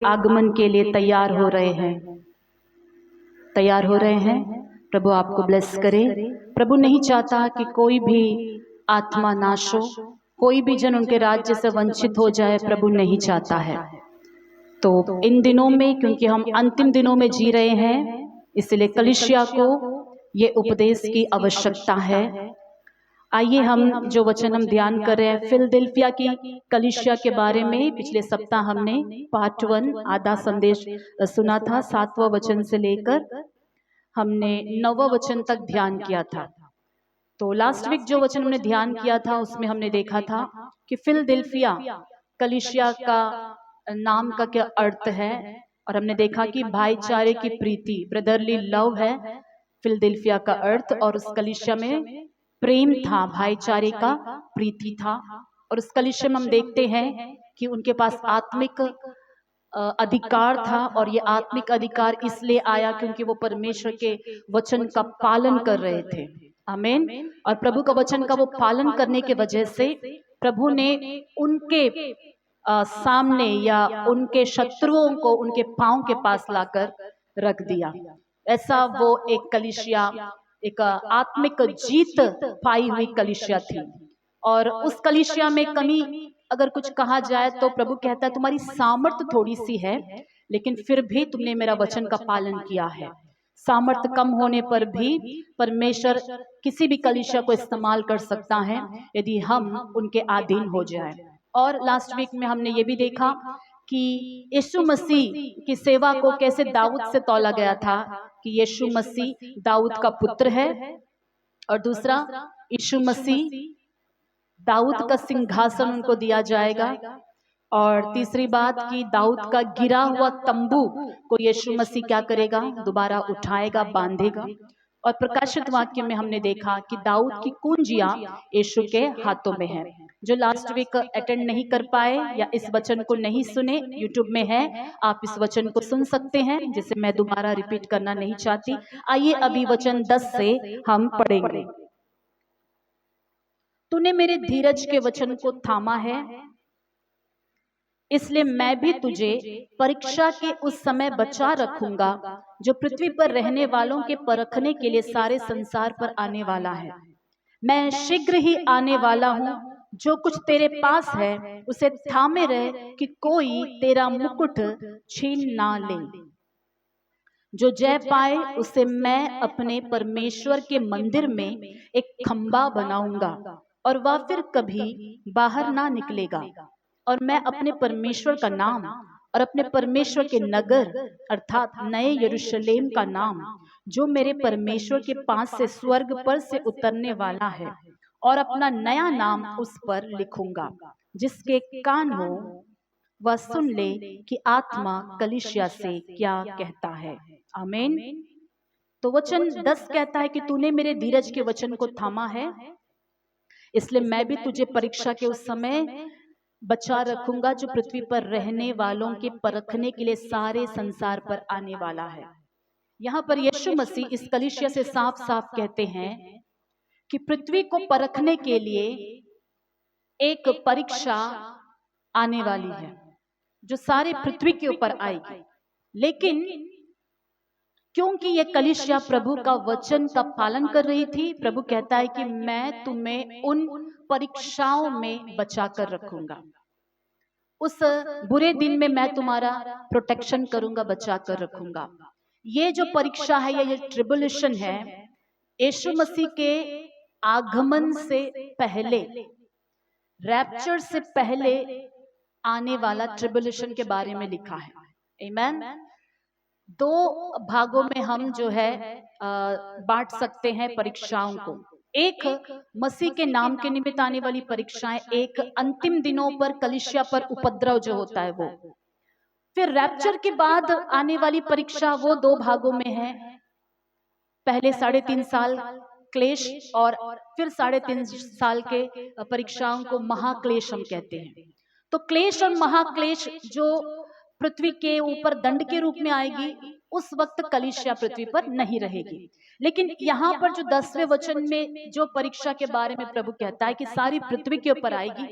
आगमन के लिए तैयार हो रहे हैं, तैयार हो रहे हैं। प्रभु आपको ब्लेस करे। प्रभु नहीं चाहता कि कोई भी आत्मा नाश हो, कोई भी जन उनके राज्य से वंचित हो जाए, प्रभु नहीं चाहता है। तो इन दिनों में, क्योंकि हम अंतिम दिनों में जी रहे हैं, इसलिए कलीसिया को ये उपदेश की आवश्यकता है। आइए हम जो वचन हम ध्यान कर रहे हैं फिलदेल्फिया की कलीसिया के बारे में। पिछले सप्ताह हमने पार्ट 1 आधा संदेश सुना था, 7वां वचन से लेकर हमने 9वां वचन तक ध्यान किया था। तो लास्ट वीक जो वचन हमने ध्यान किया था उसमें हमने देखा था कि फिलदेल्फिया कलीसिया का नाम का क्या अर्थ है, और हमने देखा कि भाईचारे की प्रीति, ब्रदरली लव है फिलदेल्फिया का अर्थ, और उस कलीसिया में प्रेम था, भाईचारे का प्रीति था। और उस कलीसिया में हम देखते हैं कि उनके पास आत्मिक अधिकार था, और ये आत्मिक अधिकार इसलिए आया क्योंकि वो परमेश्वर के वचन का पालन कर रहे थे। आमीन। और प्रभु का वचन का वो पालन करने के वजह से प्रभु ने उनके सामने या उनके शत्रुओं को उनके पांव के पास लाकर रख दिया। ऐसा वो एक कलीसिया, एक आत्मिक जीत पाई हुई कलीसिया थी। और उस कलीसिया में कमी अगर कुछ कहा जाए तो प्रभु कहता है तुम्हारी सामर्थ्य थोड़ी सी है, लेकिन फिर भी तुमने मेरा वचन का पालन किया है। सामर्थ्य कम होने पर भी परमेश्वर किसी भी कलीसिया को इस्तेमाल कर सकता है यदि हम उनके अधीन हो जाए। और लास्ट वीक में हमने ये भी देखा कि यीशु मसीह की सेवा को कैसे दाऊद से तौला गया था कि यीशु मसीह दाऊद का पुत्र है, और दूसरा यीशु मसीह दाऊद का सिंहासन उनको दिया जाएगा, और तीसरी बात कि दाऊद का गिरा हुआ तंबू को यीशु मसीह क्या करेगा, दोबारा उठाएगा, बांधेगा। और प्रकाशित वाक्य में हमने देखा कि दाऊद की कुंजियां यीशु के हाथों में है। जो लास्ट वीक अटेंड नहीं कर पाए या इस वचन को नहीं सुने, यूट्यूब में है, आप इस वचन को सुन सकते हैं, जिसे मैं दोबारा रिपीट करना नहीं चाहती। आइए अभी वचन 10 से हम पढ़ेंगे। तूने मेरे धीरज के वचन को थामा है, इसलिए मैं भी तुझे परीक्षा के उस समय बचा रखूंगा जो पृथ्वी पर रहने वालों के परखने के लिए सारे संसार पर आने वाला है। मैं शीघ्र ही आने वाला हूँ। जो कुछ तेरे पास है उसे थामे रहे कि कोई तेरा मुकुट छीन ना ले। जो जय पाए उसे मैं अपने परमेश्वर के मंदिर में एक खंबा बनाऊंगा, और वह फिर कभी बाहर ना निकलेगा। और मैं अपने परमेश्वर का नाम और अपने परमेश्वर के नगर अर्थात नए यरूशलेम का नाम, जो मेरे परमेश्वर के पास से स्वर्ग पर से उतरने वाला है, और अपना नया नाम उस पर लिखूंगा। जिसके कान हो वह सुन ले कि आत्मा कलीसिया से क्या कहता है। आमीन। तो वचन 10 कहता है कि तूने मेरे धीरज के वचन को थामा है, इसलिए मैं भी तुझे परीक्षा के उस समय बचा रखूंगा जो पृथ्वी पर रहने वालों के परखने के लिए सारे संसार पर आने वाला है। यहाँ पर यीशु मसीह इस कलीसिया से साफ साफ कहते हैं कि पृथ्वी को परखने के लिए एक परीक्षा आने वाली है जो सारे पृथ्वी के ऊपर आएगी। लेकिन क्योंकि ये कलीसिया प्रभु का वचन का पालन कर रही थी, प्रभु कहता है कि मैं तुम्हें उन परीक्षाओं में बचा कर रखूंगा। उस बुरे दिन में मैं तुम्हारा प्रोटेक्शन करूंगा, बचा कर रखूंगा। ये जो परीक्षा है, ये ट्रिबुलेशन है, यीशु मसीह के आगमन से पहले, रैप्चर से पहले आने वाला ट्रिबुलेशन के बारे में लिखा है। आमीन। दो भागों में हम जो है बांट सकते हैं परीक्षाओं को। एक मसीह के नाम के निमित्त आने वाली परीक्षाएं, एक अंतिम दिनों पर कलीसिया पर उपद्रव जो होता है वो। फिर रैप्चर के बाद आने वाली परीक्षा वो दो भागों में है। पहले 3.5 साल क्लेश, और फिर 3.5 साल के परीक्षाओं को महाक्लेश हम कहते हैं। तो क्लेश और महाक्लेश जो पृथ्वी के ऊपर दंड के रूप में आएगी, उस वक्त कलीसिया पृथ्वी पर नहीं रहेगी। लेकिन यहाँ पर जो 10वें वचन में जो परीक्षा के बारे में प्रभु कहता है कि सारी पृथ्वी के ऊपर आएगी,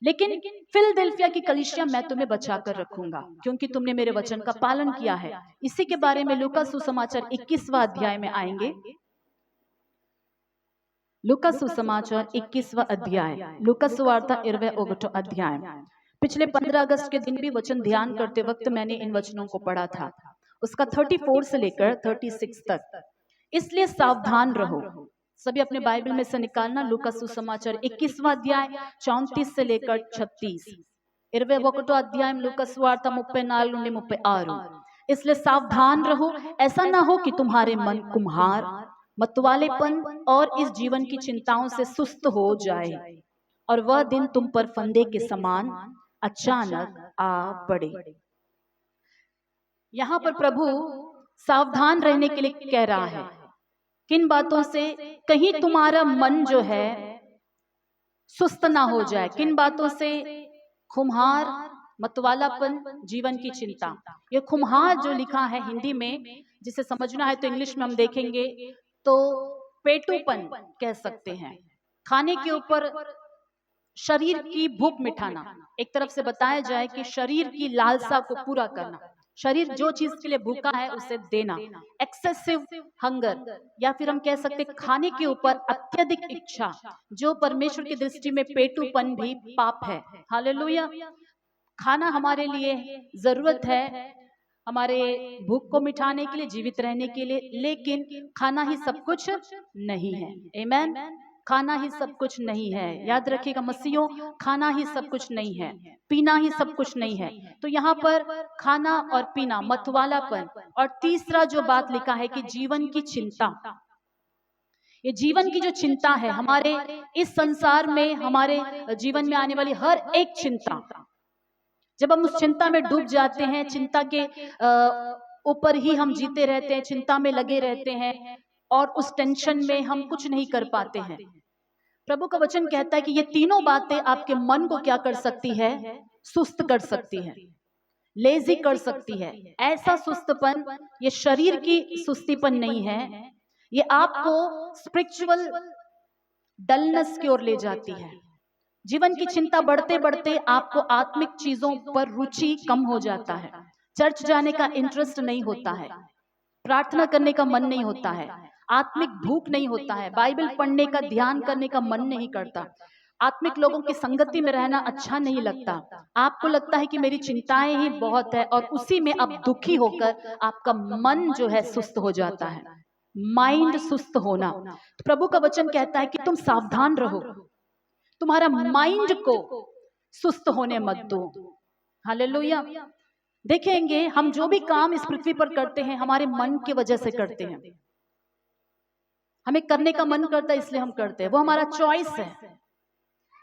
लेकिन फिलदेल्फिया की कलीसिया मैं तुम्हें बचा कर रखूंगा, क्योंकि तुमने मेरे वचन का पालन किया है। इसी के बारे में लूका सुसमाचार 21वां अध्याय में आएंगे। लूका सुसमाचार 21वां अध्याय, लूका सुवार्ता 21 अध्याय। पिछले 15 अगस्त के दिन भी वचन ध्यान करते वक्त मैंने इन वचनों को पढ़ा था, उसका 34 से लेकर 36 तक। इसलिए सावधान रहो। सभी अपने बाइबल में से निकालना, लूका सुसमाचार 21वां अध्याय 34 से लेकर 36, 21 अध्याय लूका सुवार्ता 34 నుండి 36। इसलिए सावधान रहो, ऐसा ना हो कि तुम्हारे मन कुम्हार, मतवालेपन और इस जीवन की चिंताओं से सुस्त हो जाए और वह दिन तुम पर फंदे के समान अचानक आ पड़े। यहाँ पर प्रभु सावधान रहने के लिए कह रहा है। किन बातों से? कहीं तुम्हारा मन जो है सुस्त ना हो जाए। किन बातों से? खुम्हार, मतवालापन, जीवन की चिंता। ये खुम्हार जो लिखा है हिंदी में, जिसे समझना है तो इंग्लिश में हम देखेंगे तो पेटूपन कह सकते हैं। खाने के ऊपर शरीर की भूख मिटाना। एक तरफ से बताया जाए कि शरीर की लालसा को पूरा करना, शरीर जो चीज के लिए भूखा है उसे देना, एक्सेसिव हंगर, या फिर हम कह सकते खाने के ऊपर अत्यधिक इच्छा, जो परमेश्वर की दृष्टि में पेटूपन भी पाप है। हालेलुया। खाना हमारे लिए जरूरत है, हमारे भूख को मिटाने के लिए, जीवित रहने के लिए, लेकिन खाना ही सब कुछ नहीं है। आमीन। खाना ही सब कुछ नहीं है। याद रखिएगा मसीहों, खाना ही सब कुछ नहीं है, पीना ही सब कुछ नहीं है। तो यहाँ पर खाना और पीना, मतवालापन, और तीसरा जो बात लिखा है कि जीवन की चिंता। ये जीवन की जो चिंता है, हमारे इस संसार में, हमारे जीवन में आने वाली हर एक चिंता, जब हम उस चिंता में डूब जाते हैं, चिंता के ऊपर ही हम जीते रहते हैं, चिंता में लगे रहते हैं और उस टेंशन में हम कुछ नहीं कर पाते हैं। प्रभु का वचन कहता है कि ये तीनों बातें आपके मन को क्या कर सकती है? सुस्त कर सकती है, लेजी कर सकती है। ऐसा सुस्तपन ये शरीर की सुस्तीपन नहीं है, ये आपको स्पिरिचुअल डलनेस की ओर ले जाती है। जीवन की चिंता बढ़ते बढ़ते आपको आत्मिक चीजों पर रुचि कम हो जाता है, चर्च जाने का इंटरेस्ट नहीं होता है, प्रार्थना करने का मन नहीं होता है, आत्मिक भूख नहीं होता है, बाइबल पढ़ने का, ध्यान करने का मन नहीं करता, आत्मिक लोगों की संगति में रहना अच्छा नहीं लगता। आपको लगता है कि मेरी चिंताएं ही बहुत है, और उसी में आप दुखी होकर आपका मन जो है सुस्त हो जाता है, माइंड सुस्त होना। तो प्रभु का वचन कहता है कि तुम सावधान रहो, तुम्हारा माइंड को सुस्त होने मत दो। हालेलुया। देखेंगे हम जो भी काम इस पृथ्वी पर करते हैं, हमारे मन की वजह से करते हैं। हमें करने का मन करता है इसलिए हम करते हैं, वो हमारा चॉइस है।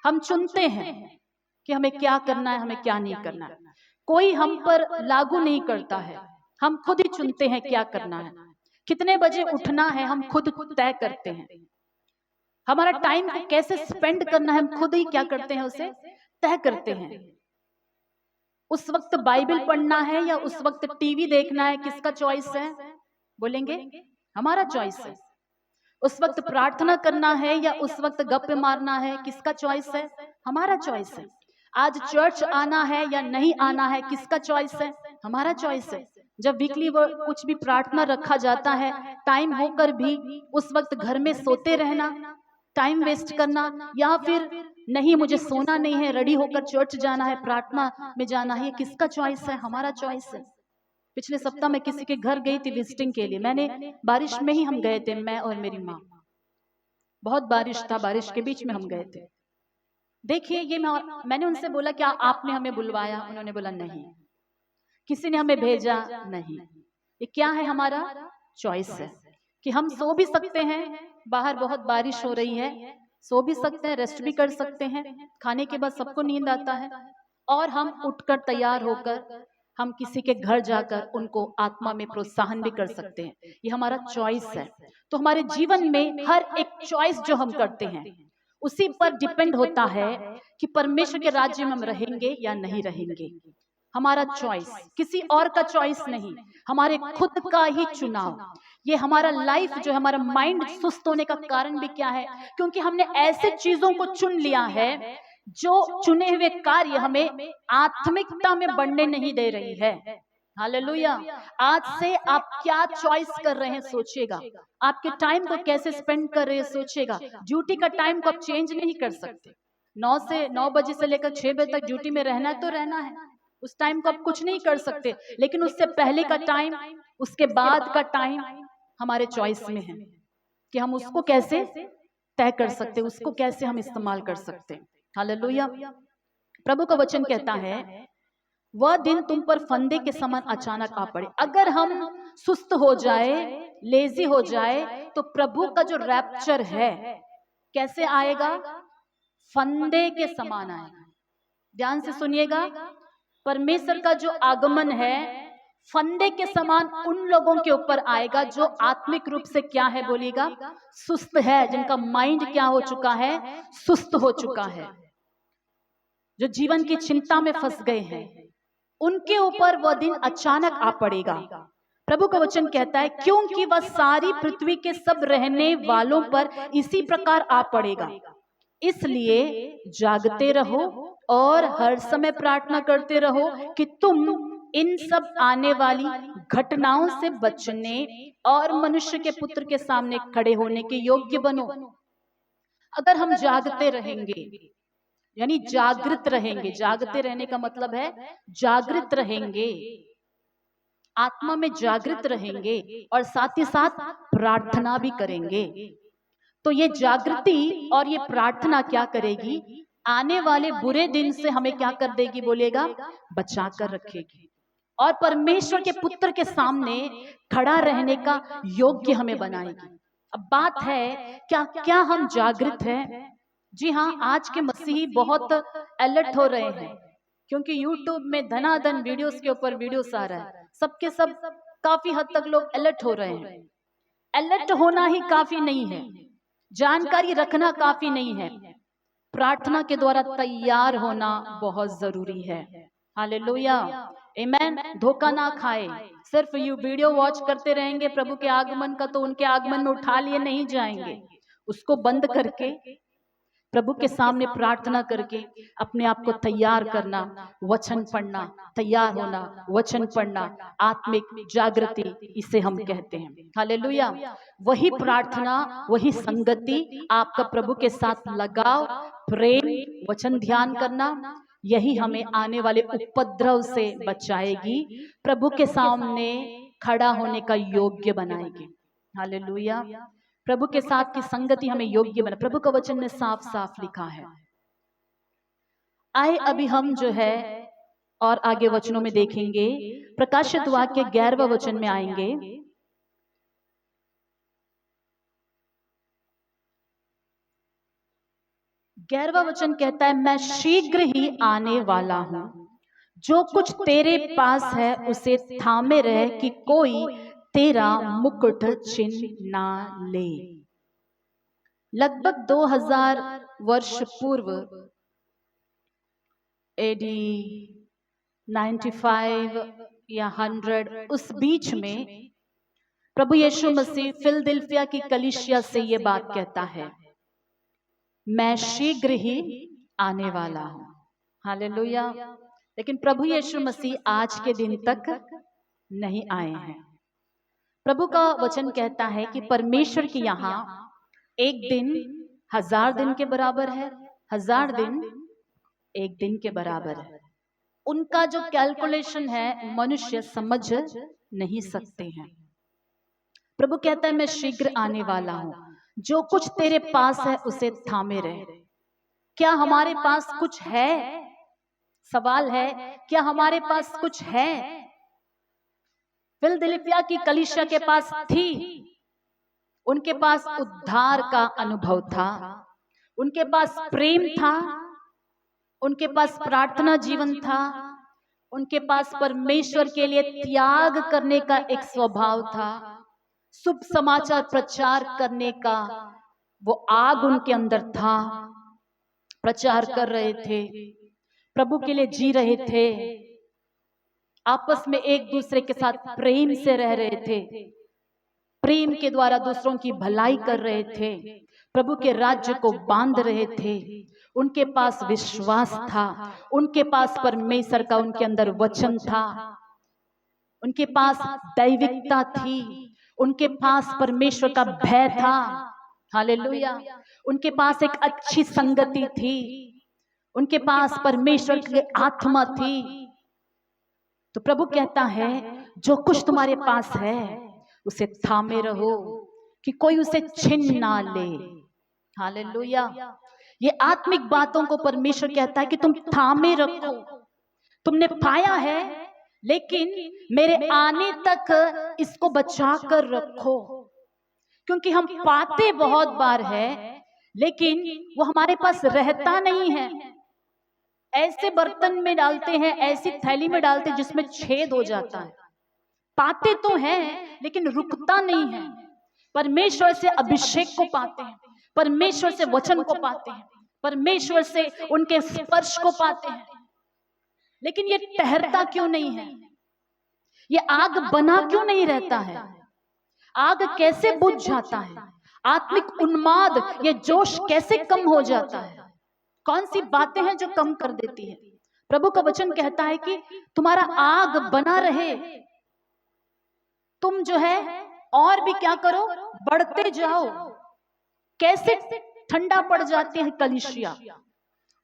हम चुनते हैं कि हमें क्या करना है, हमें क्या नहीं करना है। कोई हम पर लागू नहीं करता है, हम खुद ही चुनते हैं क्या करना है। कितने बजे उठना है हम खुद तय करते हैं, हमारा टाइम को कैसे स्पेंड करना है हम खुद ही क्या करते हैं, उसे तय करते हैं। उस वक्त बाइबल पढ़ना है या उस वक्त टीवी देखना है, किसका चॉइस है? बोलेंगे हमारा चॉइस है। उस वक्त प्रार्थना करना है या उस वक्त गप्पे मारना है, किसका चॉइस है? हमारा चॉइस है। आज चर्च आना है या नहीं आना है, किसका चॉइस है? हमारा चॉइस है। जब वीकली कुछ भी प्रार्थना रखा जाता है, टाइम होकर भी उस वक्त घर में सोते रहना, टाइम वेस्ट करना, या फिर नहीं मुझे सोना नहीं है, रेडी होकर चर्च जाना है, प्रार्थना में जाना है, किसका चॉइस है? हमारा चॉइस है। पिछले सप्ताह मैं किसी के घर गई थी विजिटिंग के लिए। मैंने बारिश में ही हम गए थे, मैं और मेरी माँ। बहुत बारिश था, बारिश के बीच में हम गए थे। देखिए ये मैंने उनसे बोला क्या आपने हमें बुलवाया? उन्होंने बोला नहीं, किसी ने हमें भेजा नहीं। ये क्या है? हमारा चॉइस है कि हम सो भी सकते हैं, बाहर बहुत बारिश हो रही है, सो भी सकते हैं, रेस्ट भी कर सकते हैं, खाने के बाद सबको नींद आता है, और हम उठकर तैयार होकर हम किसी के घर जाकर उनको आत्मा में प्रोत्साहन भी कर सकते हैं। ये हमारा चॉइस है। तो हमारे जीवन में हर एक चॉइस जो हम करते हैं उसी पर डिपेंड होता है कि परमेश्वर के राज्य में हम रहेंगे या नहीं रहेंगे। हमारा चॉइस, किसी और का चॉइस नहीं, हमारे खुद का ही चुनाव। ये हमारा लाइफ जो है, हमारा माइंड सुस्त होने का कारण भी क्या है? क्योंकि हमने ऐसे चीजों को चुन लिया है जो चुने हुए कार्य हमें आत्मिकता में बढ़ने नहीं दे रही है। हालेलुया। आज से आप क्या चॉइस कर रहे हैं सोचिएगा, आपके टाइम को कैसे स्पेंड कर रहे हैं सोचिएगा। ड्यूटी का टाइम को आप चेंज नहीं कर सकते। 9 बजे से लेकर 6 बजे तक ड्यूटी में रहना है तो रहना है, उस टाइम को आप कुछ नहीं कर सकते। लेकिन उससे पहले का टाइम, उसके बाद का टाइम हमारे चॉइस में है कि हम उसको कैसे तय कर सकते, उसको कैसे हम इस्तेमाल कर सकते। हालेलुया। प्रभु का वचन कहता है, वह दिन तुम पर फंदे के समान अचानक आ पड़े। अगर हम सुस्त हो जाए, लेजी हो जाए, तो प्रभु का जो रैप्चर है कैसे आएगा? फंदे के समान आएगा। ध्यान से सुनिएगा, परमेश्वर का जो आगमन है फंदे के समान उन लोगों के ऊपर आएगा जो आत्मिक रूप से क्या है बोलिएगा? सुस्त है, जिनका माइंड क्या हो चुका है? सुस्त हो चुका है, जो जीवन की चिंता में फंस गए हैं, उनके ऊपर वह दिन अचानक आ पड़ेगा। प्रभु का वचन कहता है, क्योंकि वह सारी पृथ्वी के सब रहने वालों पर इसी प्रकार आ पड़ेगा। इसलिए जागते रहो और हर समय प्रार्थना करते रहो कि तुम इन सब आने वाली घटनाओं से बचने और मनुष्य के पुत्र के सामने खड़े होने के योग्य बनो। अगर हम जागते रहेंगे, यानी जागृत रहेंगे, जागते रहने का मतलब है जागृत रहेंगे, आत्मा में जागृत रहेंगे और साथ ही साथ प्रार्थना भी करेंगे, तो ये जागृति और ये प्रार्थना क्या करेगी? आने वाले बुरे दिन से हमें क्या कर देगी बोलेगा? बचा कर रखेगी और परमेश्वर के पुत्र के सामने खड़ा रहने का योग्य हमें बनाएगी। अब बात है, क्या क्या हम जागृत हैं? जी हाँ, आज के मसीही बहुत अलर्ट हो रहे हैं, क्योंकि यूट्यूब में धनाधन वीडियोस के ऊपर वीडियोस आ रहा है। सबके सब काफी हद तक लोग अलर्ट हो रहे हैं। अलर्ट होना ही काफी नहीं है, जानकारी रखना काफी नहीं है, प्रार्थना के द्वारा तैयार होना बहुत जरूरी है। हालेलुया, आमेन। धोखा ना खाए, सिर्फ यू वीडियो वॉच करते रहेंगे प्रभु के आगमन का, तो उनके आगमन में उठा लिए नहीं जाएंगे। उसको बंद करके प्रभु के सामने प्रार्थना करके अपने आप को तैयार करना, वचन पढ़ना, तैयार होना, वचन पढ़ना, आत्मिक जागृति इसे हम कहते हैं। हालेलुया। वही प्रार्थना, वही संगति, आपका प्रभु के साथ लगाव, प्रेम, वचन ध्यान करना, यही हमें आने वाले उपद्रव से बचाएगी, प्रभु के सामने खड़ा होने का योग्य बनाएगी। हालेलुया। प्रभु के साथ की संगति हमें योग्य बना, प्रभु का वचन ने साफ साफ लिखा है। आए अभी हम जो है और आगे वचनों में देखेंगे। प्रकाशित वाक्य 11वां वचन में आएंगे। ग्यारहवां वचन कहता है, मैं शीघ्र ही आने वाला हूं, जो कुछ तेरे पास है उसे थामे रहे कि कोई तेरा मुकुट छीन ना ले। लगभग 2000 वर्ष पूर्व, एडी 95 या 100, उस बीच में प्रभु यीशु मसीह फिलदिल्फिया की कलीसिया से ये बात कहता है, मैं शीघ्र ही आने वाला हूं। हालेलुया। लेकिन प्रभु यीशु मसीह आज के दिन तक नहीं आए हैं। प्रभु का वचन कहता है कि परमेश्वर के यहाँ एक दिन 1000 दिन के बराबर है, 1000 दिन एक दिन के बराबर है। उनका जो कैलकुलेशन है मनुष्य समझ नहीं सकते हैं। प्रभु कहता है, मैं शीघ्र आने वाला हूं, जो कुछ तेरे पास है उसे थामे रहे। क्या हमारे पास कुछ है? सवाल है, क्या हमारे पास कुछ है? फिलदिल्फिया की कलीसिया के पास थी, उनके पास उद्धार का अनुभव था, उनके पास प्रेम था, उनके पास प्रार्थना जीवन था, उनके पास परमेश्वर के लिए त्याग करने का एक स्वभाव था, शुभ समाचार प्रचार करने का वो आग उनके अंदर था, प्रचार कर रहे थे, प्रभु के लिए जी रहे थे, आपस में एक दूसरे के साथ प्रेम से रह रहे थे, प्रेम के द्वारा दूसरों की भलाई कर रहे थे, प्रभु के राज्य को बांध रहे थे। उनके पास विश्वास था, उनके पास परमेश्वर का उनके अंदर वचन था, उनके पास दैविकता थी, उनके पास परमेश्वर का भय था। हालेलुया। उनके पास एक अच्छी संगति थी, उनके पास परमेश्वर की आत्मा थी। तो प्रभु कहता है जो कुछ तुम्हारे पास है उसे थामे रहो कि कोई उसे छीन ना ले। हालेलुया। ये आत्मिक बातों को परमेश्वर कहता है कि तुम थामे रखो। तुमने पाया है लेकिन मेरे आने तक इसको बचा कर रखो, क्योंकि हम पाते बहुत बार है लेकिन वो हमारे पास रहता नहीं है। ऐसे बर्तन में डालते हैं, ऐसी थैली में डालते हैं जिसमें छेद हो जाता है। पाते तो हैं लेकिन रुकता नहीं है। परमेश्वर से अभिषेक को पाते हैं, परमेश्वर से वचन को पाते हैं, परमेश्वर से उनके स्पर्श को पाते हैं, लेकिन ये ठहरता क्यों नहीं है? ये आग बना क्यों नहीं रहता है? आग कैसे बुझ जाता है? आत्मिक उन्माद, ये जोश कैसे कम हो जाता है? कौन सी बातें हैं जो कम कर देती है? प्रभु का वचन कहता है कि तुम्हारा आग बना रहे, तुम जो है और भी क्या करो, बढ़ते जाओ। कैसे ठंडा पड़ जाते हैं कलीसिया?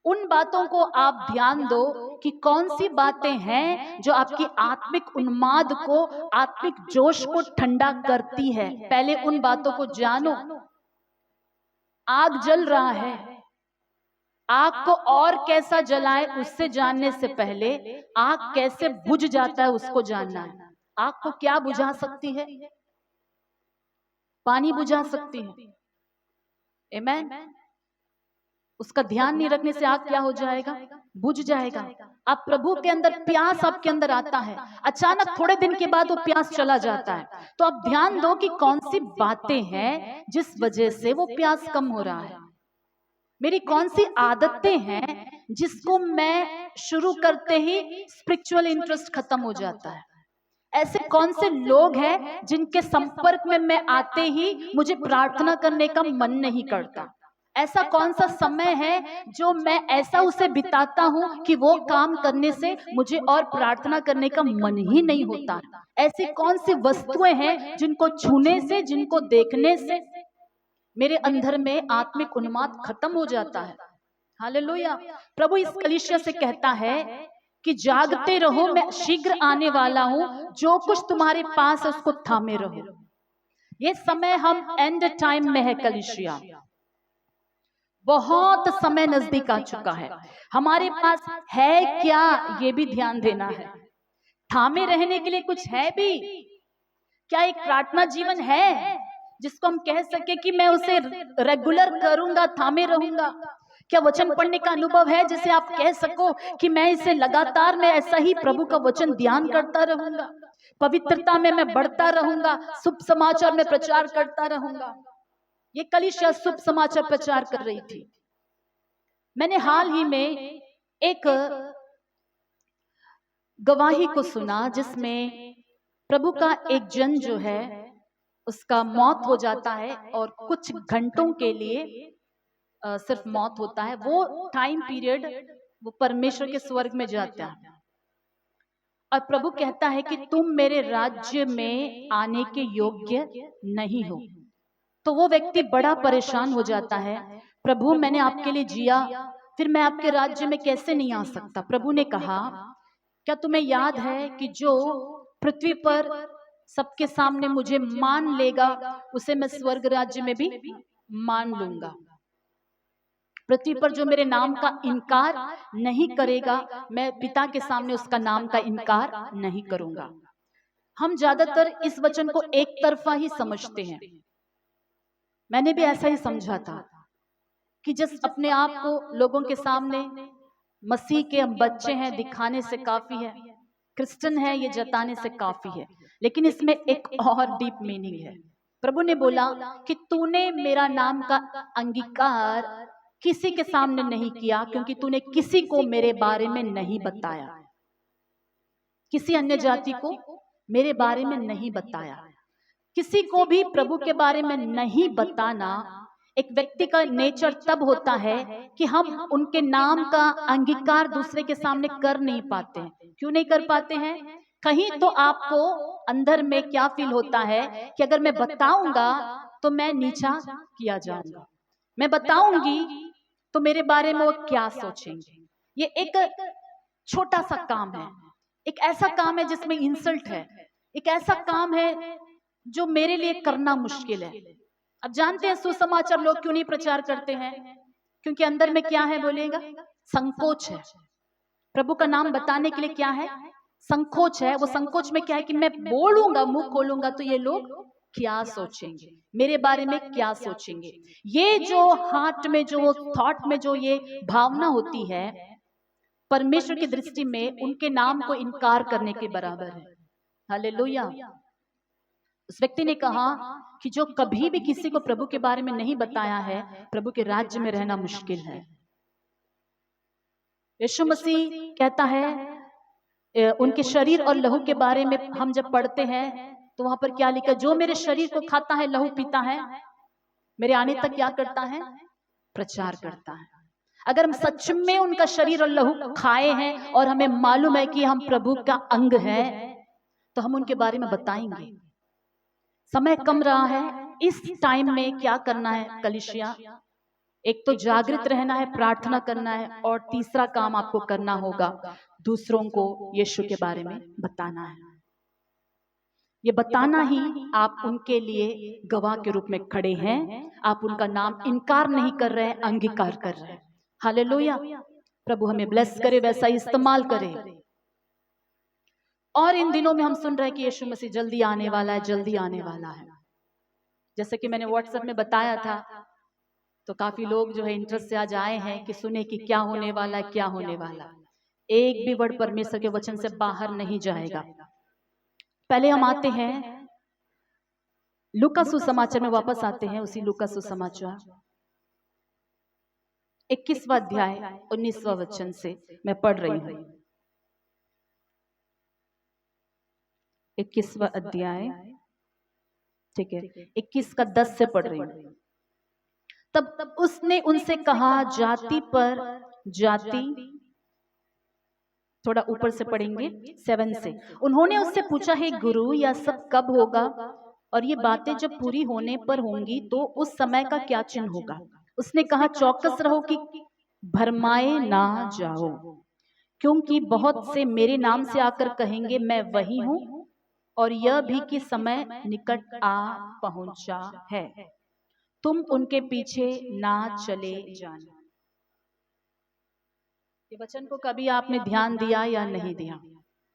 उन बातों को आप ध्यान दो कि कौन सी बातें हैं जो आपकी आत्मिक उन्माद को, आत्मिक जोश को ठंडा करती है। पहले उन बातों को जानो। आग जल रहा है, आग को और कैसा जलाए उससे जानने से पहले आग कैसे बुझ जाता है उसको जानना है। आग को क्या बुझा सकती है? पानी बुझा सकती है। आमेन। उसका ध्यान नहीं रखने से आग क्या हो जाएगा? बुझ जाएगा। आप प्रभु के अंदर प्यास आपके अंदर आता है, अचानक थोड़े दिन के बाद वो प्यास चला जाता है। तो आप ध्यान दो कि कौन सी बातें हैं जिस वजह से वो प्यास कम हो रहा है। मेरी कौन सी आदतें हैं जिसको मैं शुरू करते ही स्पिरिचुअल इंटरेस्ट खत्म हो जाता है? ऐसे कौन से लोग हैं जिनके संपर्क में मैं आते ही मुझे प्रार्थना करने का मन नहीं करता? ऐसा कौन सा समय है जो मैं ऐसा उसे बिताता हूं कि वो काम करने से मुझे और प्रार्थना करने का मन ही नहीं होता? ऐसी कौन सी वस्तुएं हैं जिनको छूने से, जिनको देखने से मेरे अंदर में आत्मिक उन्माद खत्म हो जाता है? हालेलुया। प्रभु इस कलीसिया से कहता है कि जागते रहो, मैं शीघ्र आने वाला हूं। जो कुछ तुम्हारे पास है उसको थामे रहो। ये समय हम एंड टाइम में है कलीसिया। बहुत समय नजदीक आ चुका है। हमारे पास है क्या ये भी ध्यान देना है। थामे रहने के लिए कुछ है भी क्या? एक प्रार्थना जीवन है जिसको हम कह सके कि मैं उसे रेगुलर करूंगा, थामे रहूंगा? क्या वचन पढ़ने का अनुभव है जिसे आप कह सको कि मैं इसे लगातार मैं ऐसा ही प्रभु का वचन ध्यान करता रहूंगा, पवित्रता में मैं बढ़ता रहूंगा, शुभ समाचार में प्रचार करता रहूंगा? ये कलीसिया शुभ समाचार प्रचार कर रही थी। मैंने हाल ही में एक गवाही को सुना जिसमें प्रभु का एक जन जो है उसका मौत हो जाता है और कुछ घंटों के लिए सिर्फ मौत होता है। वो टाइम पीरियड वो परमेश्वर के स्वर्ग में जाता है और प्रभु कहता है कि तुम मेरे राज्य में आने के योग्य नहीं हो। तो वो व्यक्ति बड़ा परेशान हो जाता है, प्रभु मैंने आपके लिए जिया, फिर मैं आपके राज्य में कैसे नहीं आ सकता? प्रभु ने कहा क्या तुम्हें याद है कि जो पृथ्वी पर सबके सामने मुझे मान लेगा उसे मैं स्वर्ग राज्य में भी मान लूंगा। पृथ्वी पर जो मेरे नाम का इनकार नहीं करेगा, मैं पिता के सामने उसका नाम का इनकार नहीं करूंगा। हम ज्यादातर इस वचन को एक तरफा ही समझते हैं। मैंने भी ऐसा ही समझा था कि जिस अपने आप को लोगों के सामने मसीह के हम बच्चे हैं दिखाने से काफी है, क्रिश्चियन है ये जताने से काफी है। लेकिन इसमें एक और डीप मीनिंग है। प्रभु ने बोला कि तूने मेरा नाम का अंगीकार किसी के सामने नहीं किया क्योंकि तूने किसी को मेरे बारे में नहीं बताया, किसी अन्य जाति को मेरे बारे में नहीं बताया। किसी को भी प्रभु के बारे में नहीं बताना एक व्यक्ति का नेचर तब होता है कि हम उनके नाम का अंगीकार दूसरे के सामने कर नहीं पाते हैं। क्यों नहीं कर पाते हैं? कहीं तो आपको अंदर में क्या फील होता है कि अगर मैं बताऊंगा तो मैं नीचा किया जाऊंगा, मैं बताऊंगी तो मेरे बारे में वो क्या सोचेंगे। ये एक छोटा सा काम है, एक ऐसा काम है जिसमें इंसल्ट है, एक ऐसा काम है जो मेरे लिए करना मुश्किल है। अब जानते हैं सुसमाचार लोग क्यों नहीं प्रचार करते हैं? क्योंकि अंदर में क्या है बोलिएगा? संकोच है। प्रभु का नाम बताने के लिए क्या है? संकोच है। वो संकोच में क्या है कि मैं बोलूंगा, मुंह खोलूंगा तो ये लोग क्या सोचेंगे, मेरे बारे में क्या सोचेंगे। ये जो हार्ट में, जो थॉट में जो ये भावना होती है, परमेश्वर की दृष्टि में उनके नाम को इनकार करने के बराबर है। हालेलुया। उस व्यक्ति ने कहा कि जो कभी भी किसी को प्रभु के बारे में नहीं बताया है, प्रभु के राज्य में रहना मुश्किल है। यीशु मसीह कहता है, उनके शरीर और लहू के बारे में हम जब पढ़ते हैं तो वहां पर क्या लिखा? जो मेरे शरीर को खाता है, लहू पीता है, मेरे आने तक क्या करता है? प्रचार करता है। अगर हम सच में उनका शरीर और लहू खाए हैं और हमें मालूम है कि हम प्रभु का अंग है, तो हम उनके बारे में बताएंगे। समय कम रहा है, इस टाइम में क्या करना है कलीसिया? एक तो जागृत रहना है, प्रार्थना करना है, और तीसरा काम आपको करना होगा, दूसरों को यीशु के बारे में बताना है। ये बताना ही आप उनके लिए गवाह के रूप में खड़े हैं। आप उनका नाम इनकार नहीं कर रहे हैं, अंगीकार कर रहे हैं। हालेलुया। प्रभु हमें ब्लेस करे, वैसा इस्तेमाल करे। और इन दिनों में हम सुन रहे हैं कि यीशु मसीह जल्दी आने वाला है, जल्दी आने वाला है। जैसे कि मैंने व्हाट्सएप में बताया था, तो काफी लोग जो है इंटरेस्ट से आज आए हैं कि सुने कि क्या होने वाला है, क्या होने वाला है। एक भी वर्ड परमेश्वर के वचन से बाहर नहीं जाएगा। पहले हम आते हैं लूका सुसमाचार में, वापस आते हैं उसी लूका सुसमाचार 21वां अध्याय 19वां वचन से मैं पढ़ रही हूं। 21वां अध्याय, ठीक है, 21 का 10 से पढ़ रही हूं। तब उसने उनसे कहा, जाति पर जाति, थोड़ा ऊपर से पढ़ेंगे 7 से। उन्होंने उससे पूछा, हे गुरु, यह सब कब होगा और ये बातें जब पूरी होने पर होंगी तो उस समय का क्या चिन्ह होगा? उसने कहा, चौकस रहो कि भरमाए ना जाओ, क्योंकि बहुत से मेरे नाम से आकर कहेंगे मैं वही हूं, और यह भी कि समय निकट आ पहुंचा है, तुम उनके पीछे ना चले जाना। ये वचन को कभी आपने ध्यान दिया या नहीं दिया?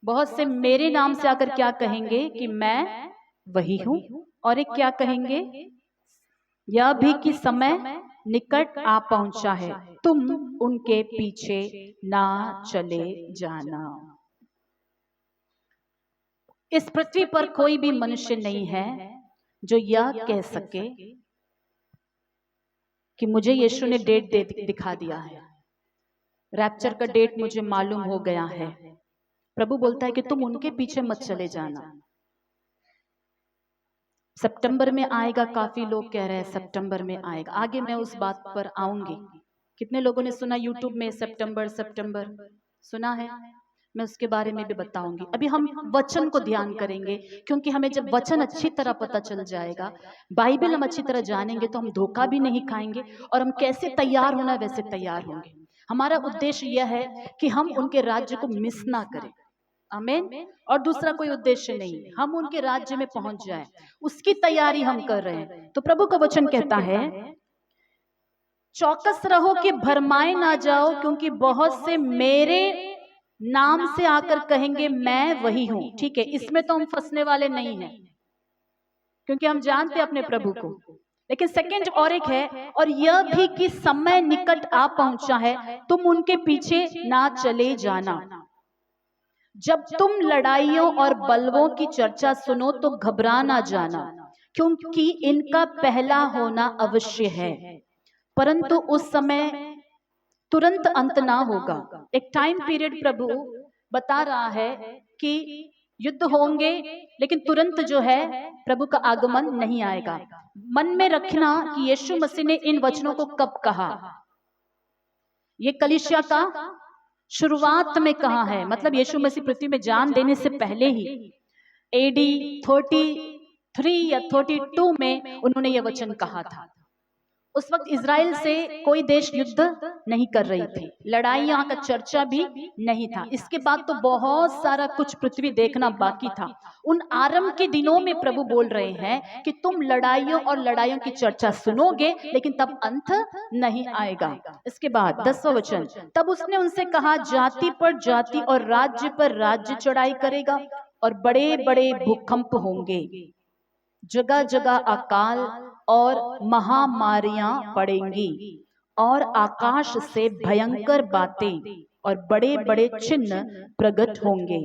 बहुत से मेरे नाम से आकर क्या कहेंगे कि मैं वही हूं, और एक क्या कहेंगे? यह भी कि समय निकट आ पहुंचा है, तुम उनके पीछे ना चले जाना। इस पृथ्वी पर कोई भी मनुष्य नहीं है जो यह कह सके कि मुझे यीशु ने डेट दिखा दिया है, रैप्चर का डेट मुझे मालूम हो गया है। प्रभु बोलता है कि तुम उनके पीछे मत चले जाना। सितंबर में आएगा, काफी लोग कह रहे हैं सितंबर में आएगा। आगे मैं उस बात पर आऊंगी। कितने लोगों ने सुना यूट्यूब में सितंबर सुना है? मैं उसके बारे में भी बताऊंगी। अभी हम वचन को ध्यान करेंगे, क्योंकि हमें जब वचन अच्छी तरह पता चल जाएगा, बाइबल हम अच्छी तरह जानेंगे, तो हम धोखा भी नहीं खाएंगे और हम कैसे तैयार होना वैसे तैयार होंगे। हमारा उद्देश्य यह है कि हम उनके राज्य को मिस ना करें। आमीन। और दूसरा कोई उद्देश्य नहीं, हम उनके राज्य में पहुंच जाएं, उसकी तैयारी हम कर रहे हैं। तो प्रभु का वचन कहता है, चौकस रहो कि भरमाए ना जाओ, क्योंकि बहुत से मेरे नाम से आकर कहेंगे मैं वही हूं। ठीक है, इसमें तो हम फंसने वाले नहीं हैं, क्योंकि हम जानते हैं अपने प्रभु को। लेकिन सेकंड और एक है, और यह भी कि समय निकट आ पहुंचा है, तुम उनके पीछे ना चले जाना। जब तुम लड़ाइयों और बलवों की चर्चा सुनो तो घबरा ना जाना, क्योंकि इनका पहला होना अवश्य है, परंतु उस समय तुरंत अंत ना होगा। एक टाइम पीरियड प्रभु बता रहा है कि युद्ध होंगे, लेकिन तुरंत जो है प्रभु का आगमन नहीं आएगा। मन में रखना कि यीशु मसीह ने इन वचनों को कब कहा। ये कलीसिया का शुरुआत में कहा है, मतलब यीशु मसीह पृथ्वी में जान देने से पहले ही AD 33 या 32 में उन्होंने ये वचन कहा था। उस वक्त इजराइल से कोई देश युद्ध नहीं कर रही थी, लड़ाई यहाँ का चर्चा भी नहीं था। इसके बाद तो बहुत सारा कुछ पृथ्वी देखना बाकी था। उन आरंभ के दिनों में प्रभु बोल रहे हैं कि तुम लड़ाइयों और लड़ाइयों की चर्चा सुनोगे, लेकिन तब अंत नहीं आएगा। इसके बाद 10वां वचन, तब उसने उनसे कहा, जाति पर जाति और राज्य पर राज्य चढ़ाई करेगा और बड़े बड़े भूकंप होंगे, जगह जगह अकाल और महामारियां पड़ेंगी और आकाश से भयंकर बातें और बड़े बड़े चिन्ह प्रकट होंगे।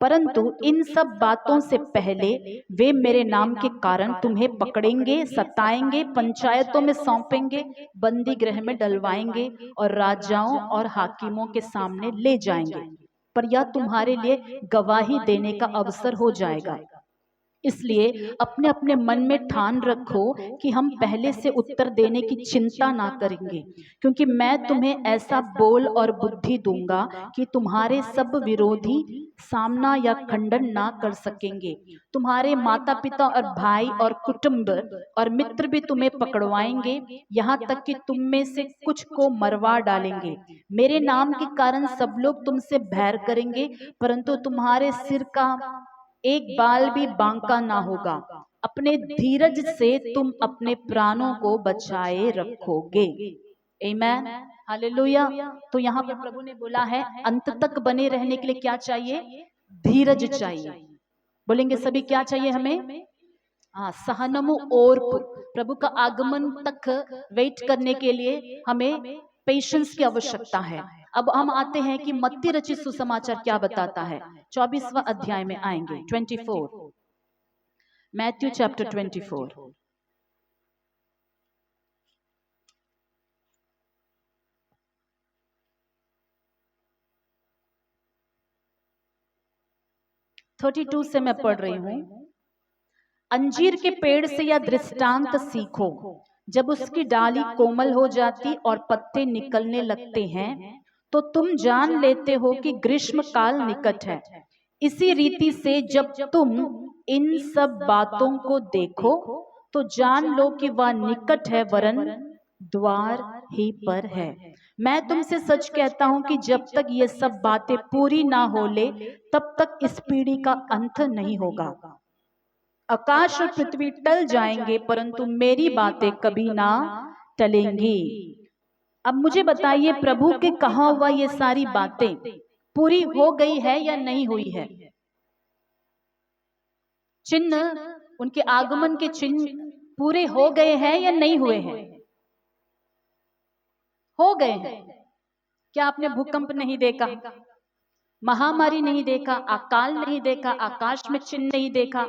परंतु इन सब बातों से पहले वे मेरे नाम के कारण तुम्हें पकड़ेंगे, सताएंगे, पंचायतों में सौंपेंगे, बंदी गृह में डलवाएंगे और राजाओं और हाकिमों के सामने ले जाएंगे। पर यह तुम्हारे लिए गवाही देने का अवसर हो जाएगा। इसलिए अपने अपने मन में ठान रखो कि हम पहले से उत्तर देने की चिंता ना करेंगे, क्योंकि मैं तुम्हें ऐसा बोल और बुद्धि दूंगा कि तुम्हारे सब विरोधी सामना या खंडन ना कर सकेंगे। तुम्हारे माता पिता और भाई और कुटुंब और मित्र भी तुम्हें पकड़वाएंगे, यहाँ तक कि तुम में से कुछ को मरवा डालेंगे। मेरे नाम के कारण सब लोग तुमसे बैर करेंगे, परंतु तुम्हारे सिर का एक बाल भी बांका ना होगा। अपने धीरज से तुम अपने प्राणों को बचाए रखोगे। आमीन, हालेलुया। तो यहाँ पर प्रभु ने बोला है अंत तक बने रहने के लिए क्या चाहिए? धीरज चाहिए। बोलेंगे सभी क्या चाहिए हमें? हाँ, सहनमु और प्रभु का आगमन तक वेट करने के लिए हमें पेशेंस की आवश्यकता है। अब हम आते हैं कि मत्ती रचित सुसमाचार क्या बताता है। 24वां अध्याय में आएंगे, 24, मैथ्यू चैप्टर 24। (32) से मैं पढ़ रही हूं। अंजीर के पेड़ से यह दृष्टांत सीखो, जब उसकी डाली कोमल हो जाती और पत्ते निकलने लगते हैं, तो तुम जान लेते हो कि ग्रीष्म काल निकट है। इसी रीति से जब तुम इन सब बातों को देखो, तो जान लो कि वह निकट है, वरन द्वार ही पर है। मैं तुमसे सच कहता हूं कि जब तक ये सब बातें पूरी ना हो ले, तब तक इस पीढ़ी का अंत नहीं होगा। आकाश और पृथ्वी टल जाएंगे, परंतु मेरी बातें कभी ना टलेंगी। अब मुझे बताइए, प्रभु के कहा हुआ ये सारी बातें पूरी हो गई है या नहीं हुई है? चिन्ह, उनके आगमन के चिन्ह पूरे हो गए हैं या नहीं हुए हैं? हो गए हैं। क्या आपने भूकंप नहीं देखा, महामारी नहीं देखा, अकाल नहीं देखा, आकाश में चिन्ह नहीं देखा,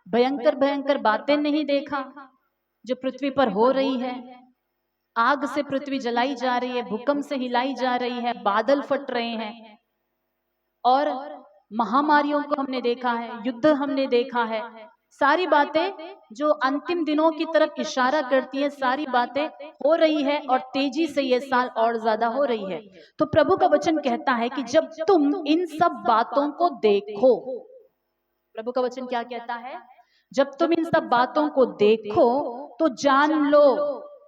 भयंकर भयंकर बातें नहीं देखा जो पृथ्वी पर हो रही है? आग से पृथ्वी जलाई जा रही है, भूकंप से हिलाई जा रही है, बादल फट रहे हैं, और महामारियों को हमने देखा है, युद्ध हमने देखा है। सारी बातें जो अंतिम दिनों की तरफ इशारा करती है, सारी बातें हो रही है और तेजी से ये साल और ज्यादा हो रही है। तो प्रभु का वचन कहता है कि जब तुम इन सब बातों को देखो, प्रभु का वचन क्या कहता है? जब तुम इन सब बातों को देखो तो जान लो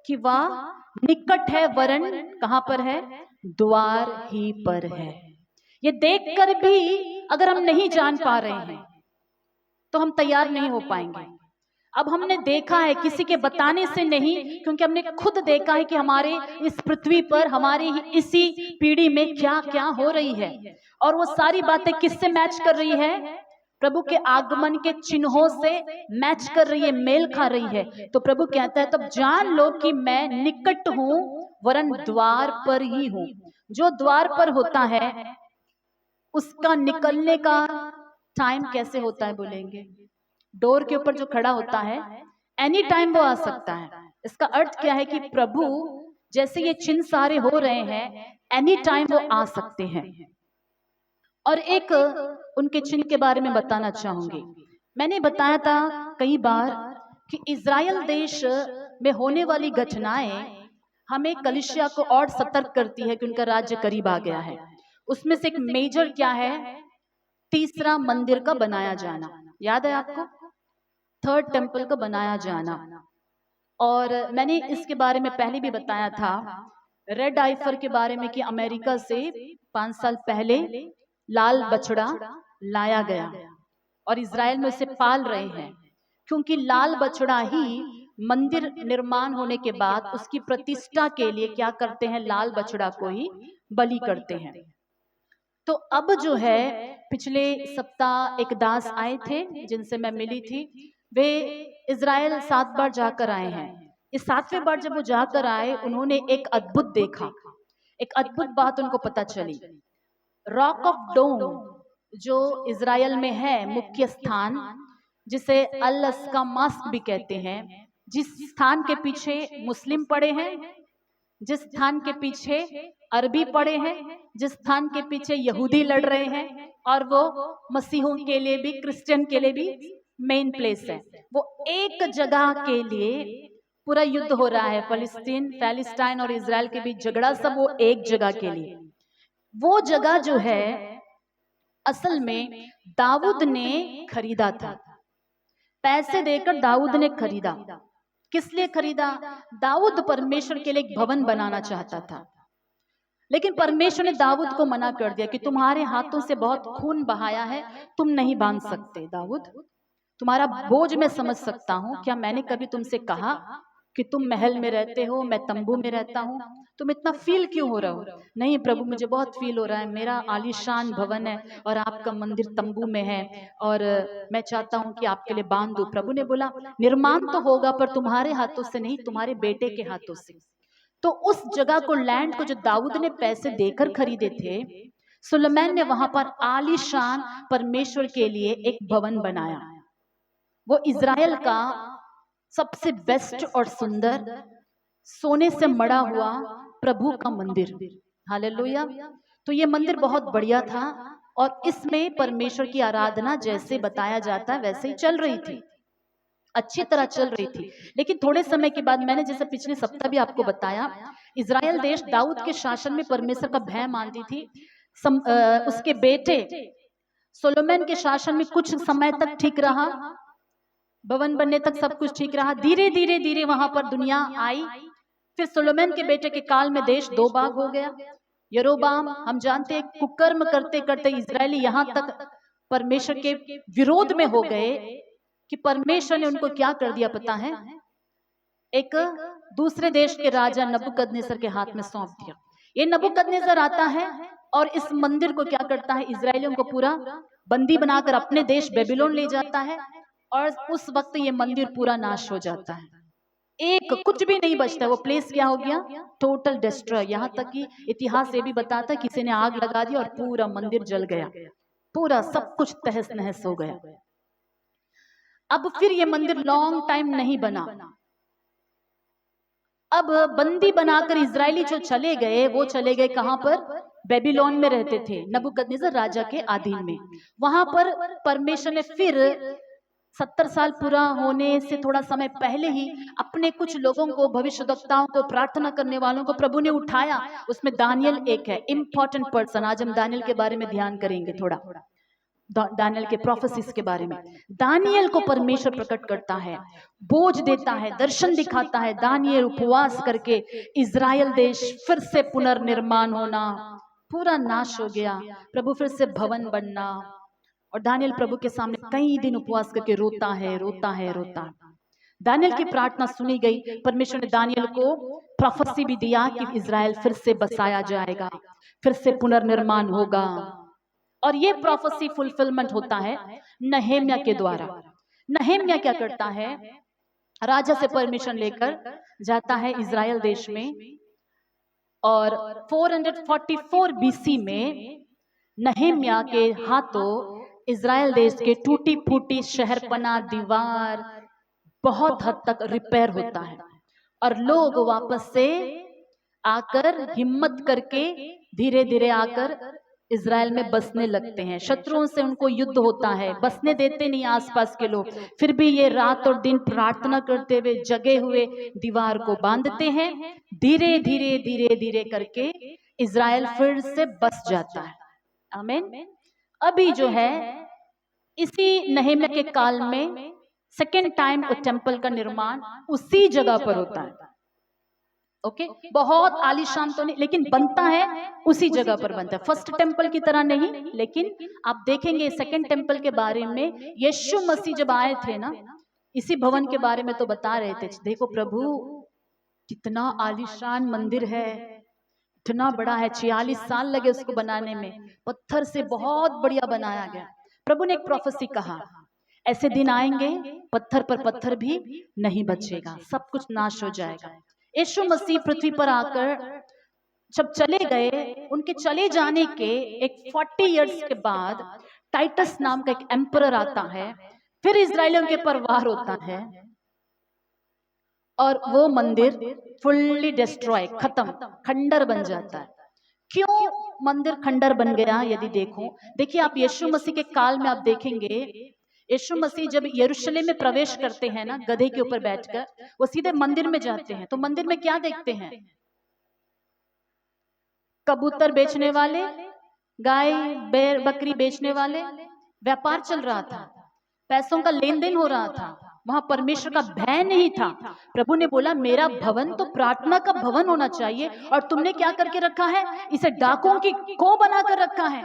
कि वह निकट है, वरन कहां पर है? द्वार ही पर है। ये देखकर भी अगर हम नहीं जान पा रहे हैं तो हम तैयार नहीं हो पाएंगे। अब हमने देखा है, किसी के बताने से नहीं, क्योंकि हमने खुद देखा है कि हमारे इस पृथ्वी पर, हमारी इसी पीढ़ी में क्या क्या हो रही है, और वो सारी बातें किससे मैच कर रही है? प्रभु के आगमन के चिन्हों से मैच कर रही है, मेल खा रही है। तो प्रभु कहता है तब जान लो कि मैं निकट हूं, वरन द्वार पर ही हूं। जो द्वार पर होता है उसका निकलने का टाइम कैसे होता है? बोलेंगे, डोर के ऊपर जो खड़ा होता है एनी टाइम वो आ सकता है। इसका अर्थ क्या है कि प्रभु जैसे ये चिन्ह सारे हो रहे हैं, एनी टाइम वो आ सकते हैं। और एक उनके चिन्ह के बारे में बताना चाहूंगी। मैंने बताया था कई बार कि इज़राइल देश में होने वाली घटनाएं हमें कलीसिया को और सतर्क करती है कि उनका राज्य करीब आ गया है। उसमें से एक मेजर क्या है? तीसरा मंदिर का बनाया जाना। याद है आपको? थर्ड टेम्पल का बनाया जाना। और मैंने इसके बारे में पहले भी बताया था, रेड आइफर के बारे में, कि अमेरिका से 5 साल पहले लाल बछड़ा लाया गया और इज़राइल में उसे पाल रहे हैं, क्योंकि लाल बछड़ा ही मंदिर निर्माण होने के बाद उसकी प्रतिष्ठा के लिए क्या करते हैं? लाल बछड़ा को ही बलि करते हैं। तो अब जो है, पिछले सप्ताह एक दास आए थे जिनसे मैं मिली थी। वे इज़राइल 7 बार जाकर आए हैं। इस 7वें बार जब वो जाकर आए, उन्होंने एक अद्भुत देखा। एक अद्भुत बात उनको पता चली। रॉक ऑफ डोम जो इज़राइल में है मुख्य स्थान, जिसे अल अस्का मास्क भी कहते हैं, जिस स्थान के पीछे मुस्लिम पड़े हैं, जिस स्थान के पीछे अरबी पड़े हैं, जिस स्थान के पीछे यहूदी लड़ रहे हैं, और वो मसीहों के लिए भी, क्रिश्चियन के लिए भी मेन प्लेस है। वो एक जगह के लिए पूरा युद्ध हो रहा है, पैलेस्टाइन और इज़राइल के बीच झगड़ा, सब वो एक जगह के लिए। वो जगह जो है असल में दाऊद ने खरीदा था। पैसे देकर दाऊद ने खरीदा। किस लिए खरीदा? दाऊद परमेश्वर के लिए एक भवन बनाना चाहता था, लेकिन परमेश्वर ने दाऊद को मना कर दिया कि तुम्हारे हाथों से बहुत खून बहाया है, तुम नहीं बांध सकते। दाऊद, तुम्हारा बोझ मैं समझ सकता हूँ। क्या मैंने कभी तुमसे कहा कि तुम महल में रहते हो, मैं तंबू में रहता हूँ? तुम इतना फील क्यों हो रहा हो? नहीं प्रभु, मुझे बहुत फील हो रहा है, मेरा आलीशान भवन है और आपका मंदिर तंबू में है, और मैं चाहता हूँ कि आपके लिए बांध दूं। प्रभु ने बोला, निर्माण तो होगा पर तुम्हारे हाथों से नहीं, तुम्हारे बेटे के हाथों से। तो उस जगह को, लैंड को, जो दाऊद ने पैसे देकर खरीदे थे, सुलेमान ने वहां पर आलीशान परमेश्वर के लिए एक भवन बनाया। वो इज़राइल का सबसे बेस्ट और सुंदर सोने से मढ़ा हुआ प्रभु का मंदिर। हालेलुया। तो ये मंदिर बहुत बढ़िया था और इसमें परमेश्वर की आराधना जैसे बताया जाता है वैसे ही चल रही थी, अच्छी तरह चल रही थी। लेकिन थोड़े समय के बाद, मैंने जैसे पिछले सप्ताह भी आपको बताया, इज़राइल देश दाऊद के शासन में परमेश्वर का भय मानती थी। उसके बेटे सोलोमन के शासन में कुछ समय तक ठीक रहा, भवन बनने तक सब कुछ ठीक रहा। धीरे धीरे धीरे वहां पर दुनिया आई। फिर सोलोमन के बेटे के काल में देश दो भाग हो गया। यरोबाम, हम जानते हैं, कुकर्म करते करते इजरायली यहाँ तक परमेश्वर के विरोध में हो गए कि परमेश्वर ने उनको क्या कर दिया पता है? एक दूसरे देश के राजा नबूकदनेस्सर के हाथ में सौंप दिया। ये नबूकदनेस्सर आता है और इस मंदिर को क्या करता है? इजरायलियों को पूरा बंदी बनाकर अपने देश बेबीलोन ले जाता है, और उस वक्त ये मंदिर पूरा नाश हो जाता है। एक कुछ भी नहीं बचता। वो प्लेस क्या हो गया? Total destroy. यहाँ तक कि इतिहास ये भी बताता है किसी ने आग लगा दी और पूरा मंदिर जल गया, पूरा सब कुछ तहस नहस हो गया। अब फिर ये मंदिर लॉन्ग टाइम नहीं बना। अब बंदी बनाकर इजरायली जो चले गए, वो चले गए कहां पर? बेबीलोन में रहते थे, नबूकदनेस्सर राजा के अधीन में। वहां पर परमेश्वर ने फिर 70 साल पूरा होने से थोड़ा समय पहले ही अपने कुछ लोगों को, भविष्यद्वक्ताओं को, प्रार्थना करने वालों को प्रभु ने उठाया। उसमें दानियल एक है, इंपॉर्टेंट पर्सन। आज हम दानियल के बारे में ध्यान करेंगे थोड़ा, दानियल के प्रोफेसिस के बारे में। दानियल को परमेश्वर प्रकट करता है, बोझ देता है, दर्शन दिखाता है। दानियल उपवास करके, इजराइल देश फिर से पुनर्निर्माण होना, पूरा नाश हो गया, प्रभु फिर से भवन बनना। और दानियल प्रभु के सामने कई दिन उपवास करके रोता है, रोता है, रोता। दानियल की प्रार्थना सुनी गई। परमेश्वर ने दानियल को प्रोफेसी भी दिया कि इजराइल फिर से बसाया जाएगा, फिर से पुनर्निर्माण होगा। और ये प्रोफेसी फुलफिलमेंट होता है नहेम्या के द्वारा। नहेम्या क्या करता है? राजा से परमिशन लेकर जाता है इजराइल देश में, और 444 बीसी में नहेम्या के हाथों इजराइल देश के टूटी फूटी शहरपना, दीवार बहुत हद तक रिपेयर होता है, और लोग वापस से आकर हिम्मत करके धीरे धीरे आकर इज़राइल में बसने लगते हैं। शत्रुओं से उनको युद्ध होता है, बसने देते नहीं आसपास के लोग। फिर भी ये रात और दिन प्रार्थना करते हुए जगे हुए दीवार को बांधते हैं। धीरे धीरे धीरे धीरे करके इज़राइल फिर से बस जाता है। आमीन। अभी जो है इसी नहम्याह के काल में सेकेंड टाइम टेम्पल का निर्माण उसी जगह पर होता है। ओके बहुत आलीशान तो नहीं, लेकिन बनता है उसी जगह पर बनता है। फर्स्ट टेम्पल की तरह नहीं, लेकिन आप देखेंगे सेकेंड टेम्पल के बारे में यीशु मसीह जब आए थे ना, इसी भवन के बारे में तो बता रहे थे, देखो प्रभु कितना आलीशान मंदिर है, इतना बड़ा है, 46 साल लगे उसको बनाने में, पत्थर से बहुत बढ़िया बनाया गया। प्रभु ने एक प्रोफेसी कहा, ऐसे दिन आएंगे पत्थर पर पत्थर भी नहीं बचेगा, सब कुछ नाश हो जाएगा। यीशु मसीह पृथ्वी पर आकर जब चले गए, उनके चले जाने के एक 40 इयर्स के बाद टाइटस नाम का एक एम्परर आता है, फिर इजरायलियों के पर वार होता है और वो मंदिर फुल्ली डिस्ट्रॉय, खत्म, खंडर बन जाता है। क्यों मंदिर खंडर बन गया? यदि देखिए आप यीशु मसीह के काल में आप देखेंगे, यीशु मसीह जब यरूशलेम में प्रवेश करते हैं ना, गधे के ऊपर बैठकर, वो सीधे मंदिर में जाते हैं। तो मंदिर में क्या देखते हैं? कबूतर बेचने वाले, गाय बैल बकरी बेचने वाले, व्यापार चल रहा था, पैसों का लेन देन हो रहा था, वहां परमेश्वर का भय नहीं था। प्रभु ने बोला मेरा भवन तो प्रार्थना का भवन होना चाहिए, और तुमने क्या करके रखा है? इसे डाकुओं की को बनाकर रखा है,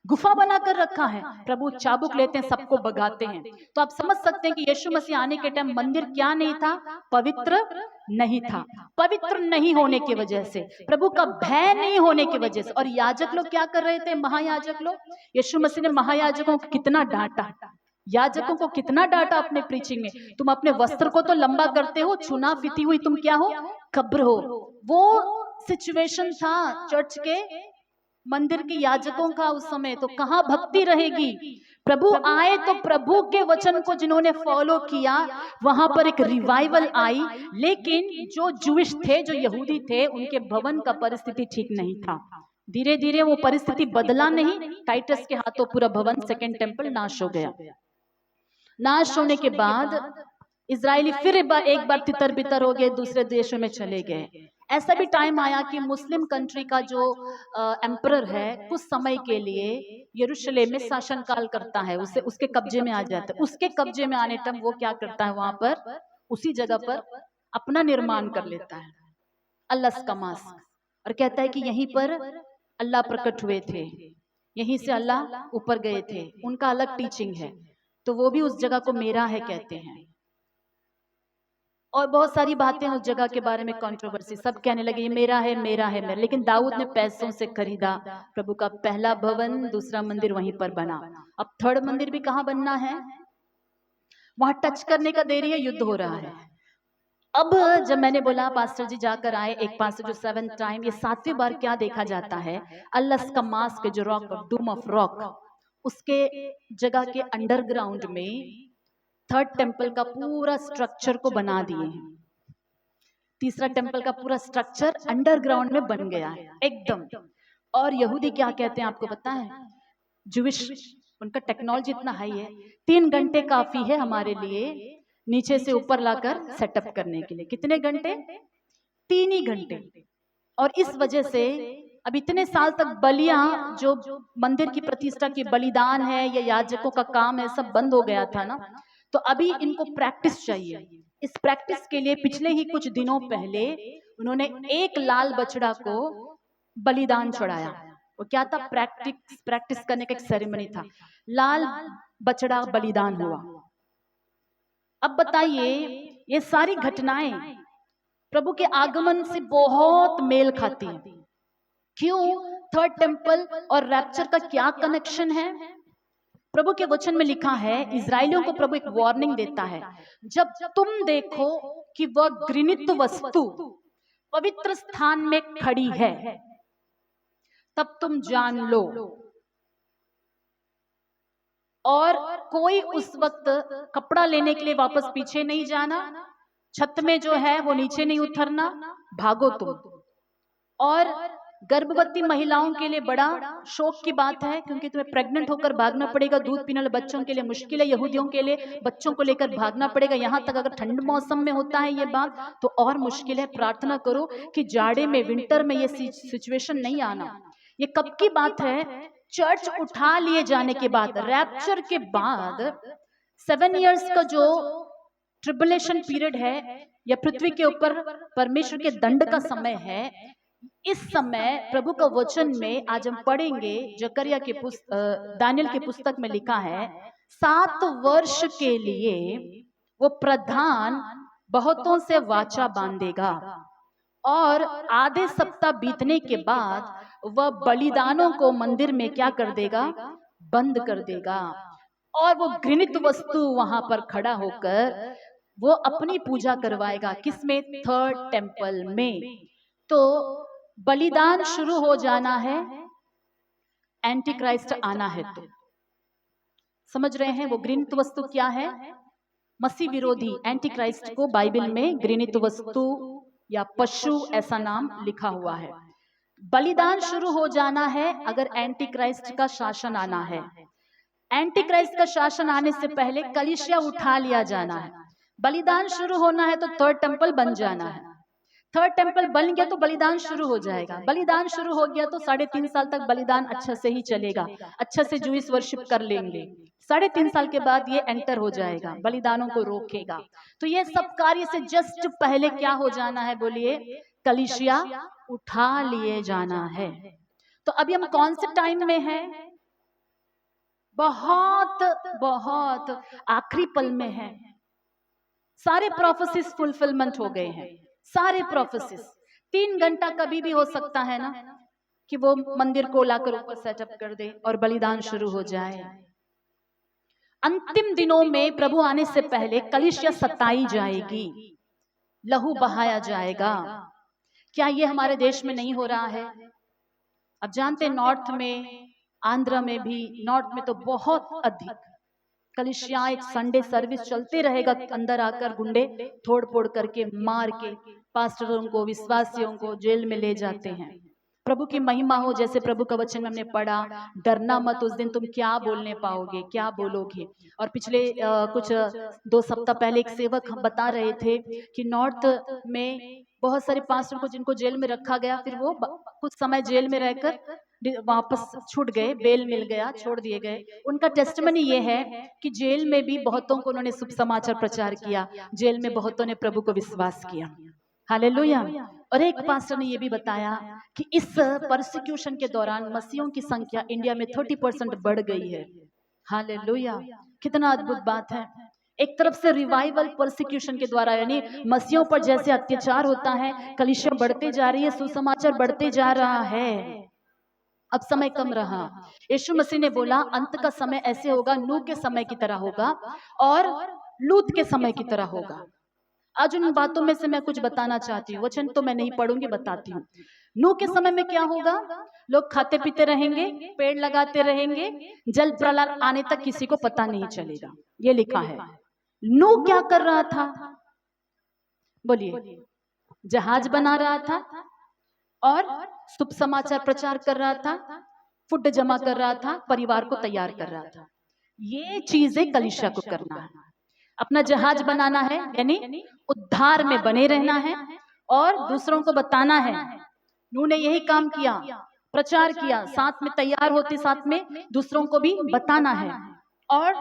गुफा बनाकर रखा है। प्रभु चाबुक लेते हैं, सबको भगाते हैं। तो आप समझ सकते हैं कि यीशु मसीह आने के टाइम मंदिर क्या नहीं था? पवित्र नहीं था। पवित्र नहीं होने की वजह से, प्रभु का भय नहीं होने की वजह से। और याजक लोग क्या कर रहे थे? महायाजक लोग, यीशु मसीह ने महायाजकों को कितना डांटा, याजकों को कितना डांटा अपने प्रीचिंग में, तुम अपने वस्त्र को तो लंबा करते हो, चुना फिती हुई तुम क्या हो? कब्र हो। वो सिचुएशन था चर्च के मंदिर के याजकों का उस समय। तो कहां भक्ति रहेगी? प्रभु आए तो प्रभु के वचन को जिन्होंने फॉलो किया, वहां पर एक रिवाइवल आई। लेकिन जो जूइश थे, जो यहूदी थे, उनके भवन का परिस्थिति ठीक नहीं था। धीरे धीरे वो परिस्थिति बदला नहीं, टाइटस के हाथों पूरा भवन सेकेंड टेम्पल नाश हो गया। नाश होने के बाद इजरायली फिर एक बार तितर बितर हो गए, दूसरे देशों में चले गए। ऐसा भी टाइम आया कि मुस्लिम कंट्री का जो एम्परर है, कुछ समय के लिए यरूशलेम में शासन काल करता है, उसे उसके कब्जे में आ जाता है। उसके कब्जे में आने तक वो क्या करता है? वहां पर उसी जगह पर अपना निर्माण कर लेता है, अल्लाह का मास्क, और कहता है कि यहीं पर अल्लाह प्रकट हुए थे, यहीं से अल्लाह ऊपर गए थे। उनका अलग टीचिंग है, तो वो भी उस जगह को मेरा है कहते हैं। और बहुत सारी बातें उस जगह के बारे में कंट्रोवर्सी, सब कहने लगे ये मेरा है, मेरा है, मेरा। लेकिन दाऊद ने पैसों से खरीदा प्रभु का पहला भवन, दूसरा मंदिर वहीं पर बना। अब थर्ड मंदिर भी कहाँ बनना है? वहां टच करने का देरी है, युद्ध हो रहा है। अब जब मैंने बोला पास्टर जी जाकर आए, एक पास्टर जो 7th टाइम, ये 7वीं बार क्या देखा जाता है? अल्लाह का मास्क, जो रॉक, डूम ऑफ रॉक, उसके जगह के अंडरग्राउंड में थर्ड टेम्पल का पूरा स्ट्रक्चर को बना दिए हैं। तीसरा टेम्पल का पूरा स्ट्रक्चर अंडरग्राउंड में बन गया है एकदम। और यहूदी क्या कहते हैं आपको पता है? जूविश, उनका टेक्नोलॉजी इतना हाई है, 3 घंटे काफी है हमारे लिए नीचे से ऊपर लाकर सेटअप करने के लिए। कितने घंटे? 3 ही घंटे। और इस वजह से अब इतने साल तक बलियां, जो मंदिर की प्रतिष्ठा की बलिदान है या याजकों का काम है, सब बंद हो गया था ना। तो अभी इनको प्रैक्टिस चाहिए। इस प्रैक्टिस के लिए पिछले ही कुछ दिनों पहले उन्होंने एक लाल बछड़ा को बलिदान चढ़ाया। वो क्या था? प्रैक्टिस करने का एक सेरेमनी था। लाल बछड़ा बलिदान हुआ। अब बताइए, ये सारी घटनाएं प्रभु के आगमन से बहुत मेल खाती हैं। क्यों? थर्ड टेम्पल और रैप्चर का क्या कनेक्शन है? प्रभु के वचन में लिखा है, इजरायलियों को प्रभु एक वार्निंग देता है, जब तुम देखो कि वह घृणित वस्तु पवित्र स्थान में खड़ी है, तब तुम जान लो। और कोई उस वक्त कपड़ा लेने के लिए वापस पीछे नहीं जाना, छत में जो है वो नीचे नहीं उतरना, भागो तुम। और गर्भवती महिलाओं के लिए बड़ा शौक की बात है, क्योंकि तुम्हें प्रेग्नेंट होकर भागना पड़ेगा। दूध पीने वाले बच्चों के लिए मुश्किल है, यहूदियों के लिए बच्चों को लेकर भागना पड़ेगा। यहाँ तक अगर ठंड मौसम में होता है ये बात तो और मुश्किल है। प्रार्थना करो कि जाड़े में, विंटर में ये सिचुएशन नहीं आना। ये कब की बात है? चर्च उठा लिए जाने के बाद, रैप्चर के बाद 7 इयर्स का जो ट्रिबुलेशन पीरियड है या पृथ्वी के ऊपर परमेश्वर के दंड का समय है, इस समय प्रभु का वचन में आज हम पढ़ेंगे, जकरिया के दानियल की पुस्तक में लिखा है 7 वर्ष के लिए वो प्रधान बहुतों से वाचा बांधेगा और आधे सप्ताह बीतने के बाद वह बलिदानों को मंदिर में क्या कर देगा? बंद कर देगा। और वो घृणित वस्तु वहां पर खड़ा होकर वो अपनी पूजा करवाएगा। किसमें? 3rd टेम्पल में। तो बलिदान शुरू हो जाना है, एंटी क्राइस्ट आना है। तो समझ रहे हैं वो घृणित वस्तु क्या है? मसीह विरोधी एंटी क्राइस्ट को बाइबल में घृणित वस्तु या पशु ऐसा नाम लिखा हुआ है। बलिदान शुरू हो जाना है अगर एंटी क्राइस्ट का शासन आना है। एंटी क्राइस्ट का शासन आने से पहले कलीसिया उठा लिया जाना है। बलिदान शुरू होना है तो 3rd टेम्पल बन जाना है। 3rd टेम्पल बन गया तो बलिदान शुरू हो जाएगा। बलिदान शुरू हो गया तो 3.5 साल तक बलिदान अच्छा से ही चलेगा, अच्छा से जूइश वर्शिप कर लेंगे। 3.5 साल के बाद ये एंटर हो जाएगा, बलिदानों को रोकेगा। तो ये सब कार्य से जस्ट पहले क्या हो जाना है? बोलिए, कलीसिया उठा लिए जाना है। तो अभी हम कौन से टाइम में हैं? बहुत बहुत आखिरी पल में है। सारे प्रोफेसिस फुलफिलमेंट हो गए हैं, सारे प्रोफेसिस। 3 घंटा कभी भी हो सकता है ना कि वो मंदिर को लाकर ऊपर सेटअप कर दे और बलिदान शुरू हो जाए। अंतिम दिनों में प्रभु आने से पहले कलीसिया सताई जाएगी, लहू बहाया जाएगा। क्या ये हमारे देश में नहीं हो रहा है? अब जानते हैं नॉर्थ में, आंध्र में भी, नॉर्थ में तो बहुत अधिक कलीसिया, एक संडे सर्विस चलते रहेगा, अंदर आकर गुंडे तोड़ फोड़ करके मार के पास्टरों को, विश्वासियों को जेल में ले जाते हैं। प्रभु की महिमा हो। जैसे प्रभु का वचन हमने पढ़ा, डरना मत, उस दिन तुम क्या बोलने पाओगे, क्या बोलोगे। और पिछले कुछ 2 सप्ताह पहले एक सेवक बता रहे थे कि नॉर्थ में बहुत सारे पास्टर को जिनको जेल में रखा गया, फिर वो कुछ समय जेल में रहकर वापस छूट गए, बेल मिल गया, छोड़ दिए गए। उनका टेस्टिमनी ये है कि जेल में भी बहुतों को उन्होंने शुभ समाचार प्रचार किया, जेल में बहुतों ने प्रभु को विश्वास किया। हालेलुया। और एक पास्टर ने ये भी बताया कि इस परसिक्यूशन के दौरान मसीहों की संख्या इंडिया में 30% बढ़ गई है। हालेलुया, कितना अद्भुत बात है। एक तरफ से रिवाइवल परसिक्यूशन के द्वारा, यानी मसीहों पर जैसे अत्याचार होता है, कलीसिया बढ़ते जा रही है, सुसमाचार बढ़ते जा रहा है। अब समय कम रहा। यीशु मसीह ने बोला अंत का समय ऐसे होगा, नूह के समय की तरह होगा और लूत के समय की तरह होगा। आज उन बातों में से मैं कुछ बताना चाहती हूँ, वचन तो मैं नहीं पढ़ूंगी, बताती हूँ। नूह के समय में क्या होगा? लोग खाते पीते रहेंगे, पेड़ लगाते रहेंगे, जल प्रलय आने तक किसी को पता नहीं चलेगा, ये लिखा है। नूह क्या कर रहा था? बोलिए, जहाज बना रहा था और शुभ समाचार प्रचार कर रहा था, फुट जमा कर रहा था, परिवार को तैयार कर रहा था। ये चीजें कलीसिया को करना है। अपना जहाज बनाना है, यानी उद्धार में बने रहना है और दूसरों को बताना है। नूह ने यही काम किया, प्रचार किया, साथ में तैयार होते, साथ में दूसरों को भी बताना है और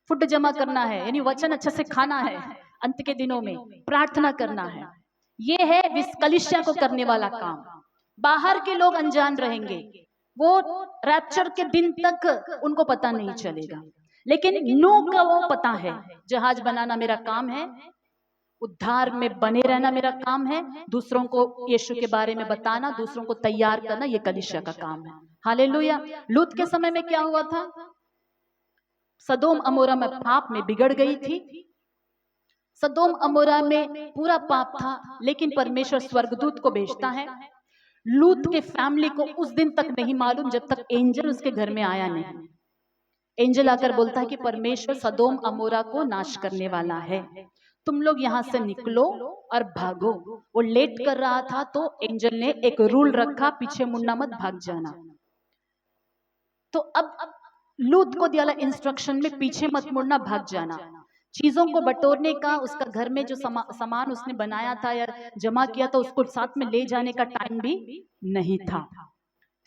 फुट जमा करना है, यानी वचन अच्छा से खाना है, अंत के दिनों में प्रार्थना करना है। ये है कलीसिया को करने वाला काम। बाहर के लोग अनजान रहेंगे, वो रैप्चर के दिन तक उनको पता नहीं चलेगा, लेकिन नूह का वो पता है, जहाज बनाना मेरा काम है, उद्धार में बने रहना मेरा काम है, दूसरों को यीशु के बारे में बताना, दूसरों को तैयार करना, ये कलीसिया का काम है। हालेलुया। लूत के समय में क्या हुआ था? सदोम अमोरा में पाप में बिगड़ गई थी। सदोम अमोरा में पूरा पाप था, लेकिन परमेश्वर स्वर्गदूत को भेजता है। लूत के फैमिली को उस दिन तक नहीं मालूम जब तक एंजल उसके घर में आया नहीं। एंजल आकर बोलता है कि परमेश्वर सदोम अमोरा को नाश करने वाला है। तुम लोग यहाँ से निकलो और भागो। वो लेट कर रहा था तो एंजल ने एक रूल रखा, पीछे मुड़ना मत, भाग जाना। तो अब लूत को दिया इंस्ट्रक्शन में पीछे मत मुड़ना, भाग जाना। चीजों को बटोरने का, उसका घर में जो सामान उसने बनाया था या जमा किया था उसको साथ में ले जाने का टाइम भी नहीं था।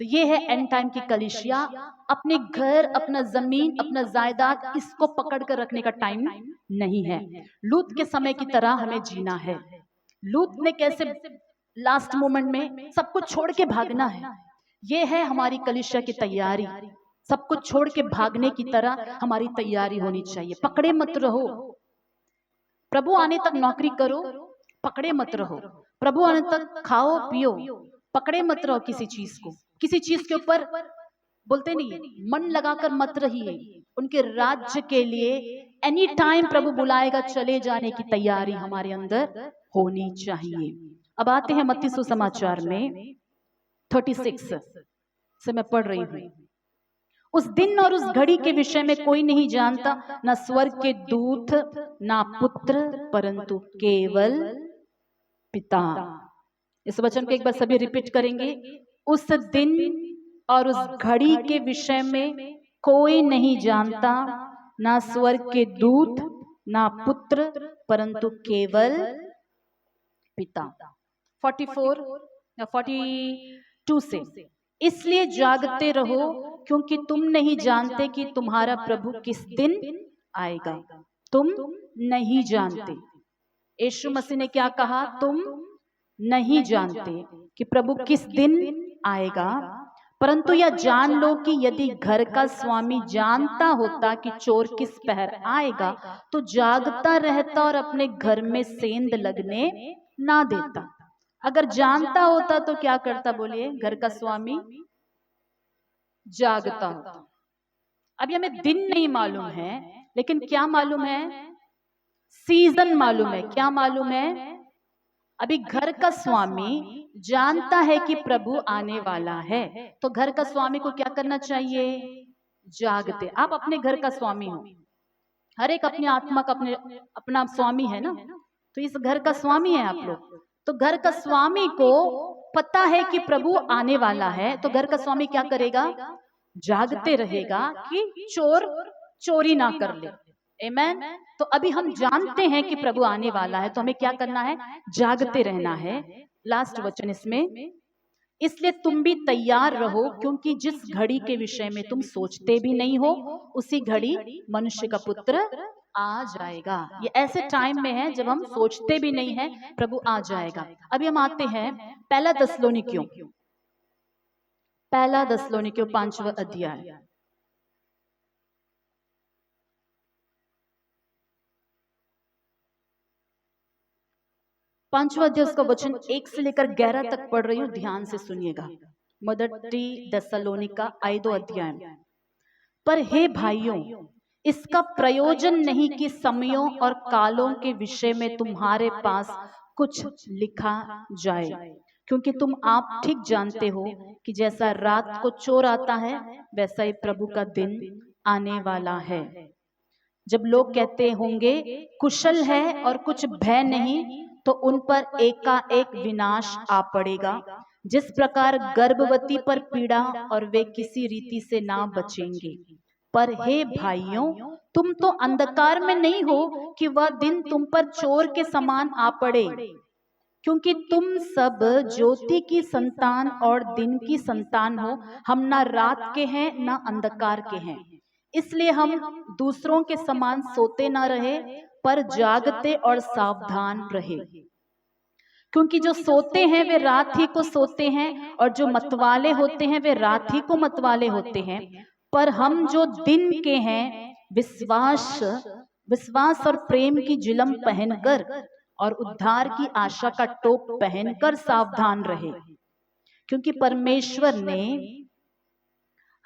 तो ये है एंड टाइम की कलीसिया। अपने घर, अपना जमीन, अपना जायदाद, इसको पकड़ कर रखने का टाइम नहीं है। लूत के समय की तरह हमें जीना है। लूत ने कैसे लास्ट मोमेंट में सब कुछ छोड़ के भागना है, ये है हमारी कलीसिया की तैयारी। सब कुछ छोड़ के भागने की तरह हमारी तैयारी होनी चाहिए। पकड़े मत रहो, प्रभु आने तक नौकरी करो, पकड़े मत रहो। प्रभु आने तक खाओ पियो, पकड़े मत रहो किसी चीज को। किसी चीज के ऊपर बोलते नहीं, मन लगाकर मत रहिए। उनके राज्य के लिए एनी टाइम प्रभु बुलाएगा, चले जाने की तैयारी हमारे अंदर होनी चाहिए। अब आते हैं मत्ती सुसमाचार में 36 से मैं पढ़ रही हूँ। उस दिन और उस घड़ी के विषय में कोई नहीं जानता, न स्वर्ग के दूत, ना पुत्र, परंतु केवल पिता। इस वचन को एक बार सभी रिपीट करेंगे। उस दिन और उस घड़ी के विषय में कोई नहीं जानता, ना स्वर्ग के दूत, ना पुत्र, परंतु केवल पिता। 44 या 42 से, इसलिए जागते रहो, क्योंकि तुम नहीं जानते कि तुम्हारा प्रभु किस दिन आएगा। तुम नहीं जानते। यीशु मसीह ने क्या कहा? तुम नहीं जानते कि प्रभु किस दिन आएगा, परंतु यह जान लो कि यदि घर का स्वामी जानता होता कि चोर किस पहर आएगा, तो जागता रहता और अपने घर में सेंध लगने ना देता। अगर जानता होता तो क्या करता? बोलिए, घर का स्वामी जागता होता। अभी हमें दिन नहीं मालूम है, लेकिन क्या मालूम है? सीजन मालूम है। क्या मालूम है? अभी घर का स्वामी जानता है कि प्रभु आने वाला है, तो घर का स्वामी को क्या करना चाहिए? जागते। आप अपने घर का स्वामी हो, हर एक अपनी आत्मा का अपना स्वामी है ना, तो इस घर का स्वामी है आप लोग। तो घर का स्वामी को पता है कि प्रभु आने वाला है, तो घर का स्वामी क्या करेगा? जागते रहेगा कि चोर चोरी ना कर ले। आमेन। तो अभी हम जानते हैं कि प्रभु आने वाला है, तो हमें क्या करना है? जागते रहना है। लास्ट वचन इसमें, इसलिए तुम भी तैयार रहो, क्योंकि जिस घड़ी के विषय में तुम सोचते भी नहीं हो, उसी घड़ी मनुष्य का पुत्र आ जाएगा। ये ऐसे टाइम में है जब हम सोचते भी नहीं है प्रभु आ जाएगा। अभी हम आते हैं पहला थिस्सलुनीकियों 5वां अध्याय। पांचवा अध्याय उसका वचन 1 से लेकर 11 तक पढ़ रही हूं, ध्यान से सुनिएगा। మొదటి थिस्सलुनीका 5 अध्याय। पर हे भाइयों, इसका प्रयोजन नहीं कि समयों और कालों के विषय में तुम्हारे पास कुछ लिखा जाए, क्योंकि तुम आप ठीक जानते हो कि जैसा रात को चोर आता है, वैसा ही प्रभु का दिन आने वाला है। जब लोग कहते होंगे कुशल है और कुछ भय नहीं, तो उन पर एकाएक विनाश आ पड़ेगा। जिस प्रकार गर्भवती पर पीड़ा और वे किसी रीति से ना बचेंगे। पर हे भाइयों, तुम तो अंधकार में नहीं हो कि वह दिन तुम पर चोर के समान आ पड़े, क्योंकि तुम सब ज्योति की संतान और दिन की संतान हो। हम ना रात के हैं ना अंधकार के हैं, इसलिए हम दूसरों के समान सोते ना रहे, पर जागते और सावधान रहे। क्योंकि जो सोते हैं वे रात ही को सोते हैं, और जो मतवाले होते हैं वे रात ही को मतवाले होते हैं। पर हम जो दिन के हैं, विश्वास और प्रेम की जिलम पहनकर और उद्धार की आशा का टोप पहनकर सावधान रहे। क्योंकि परमेश्वर ने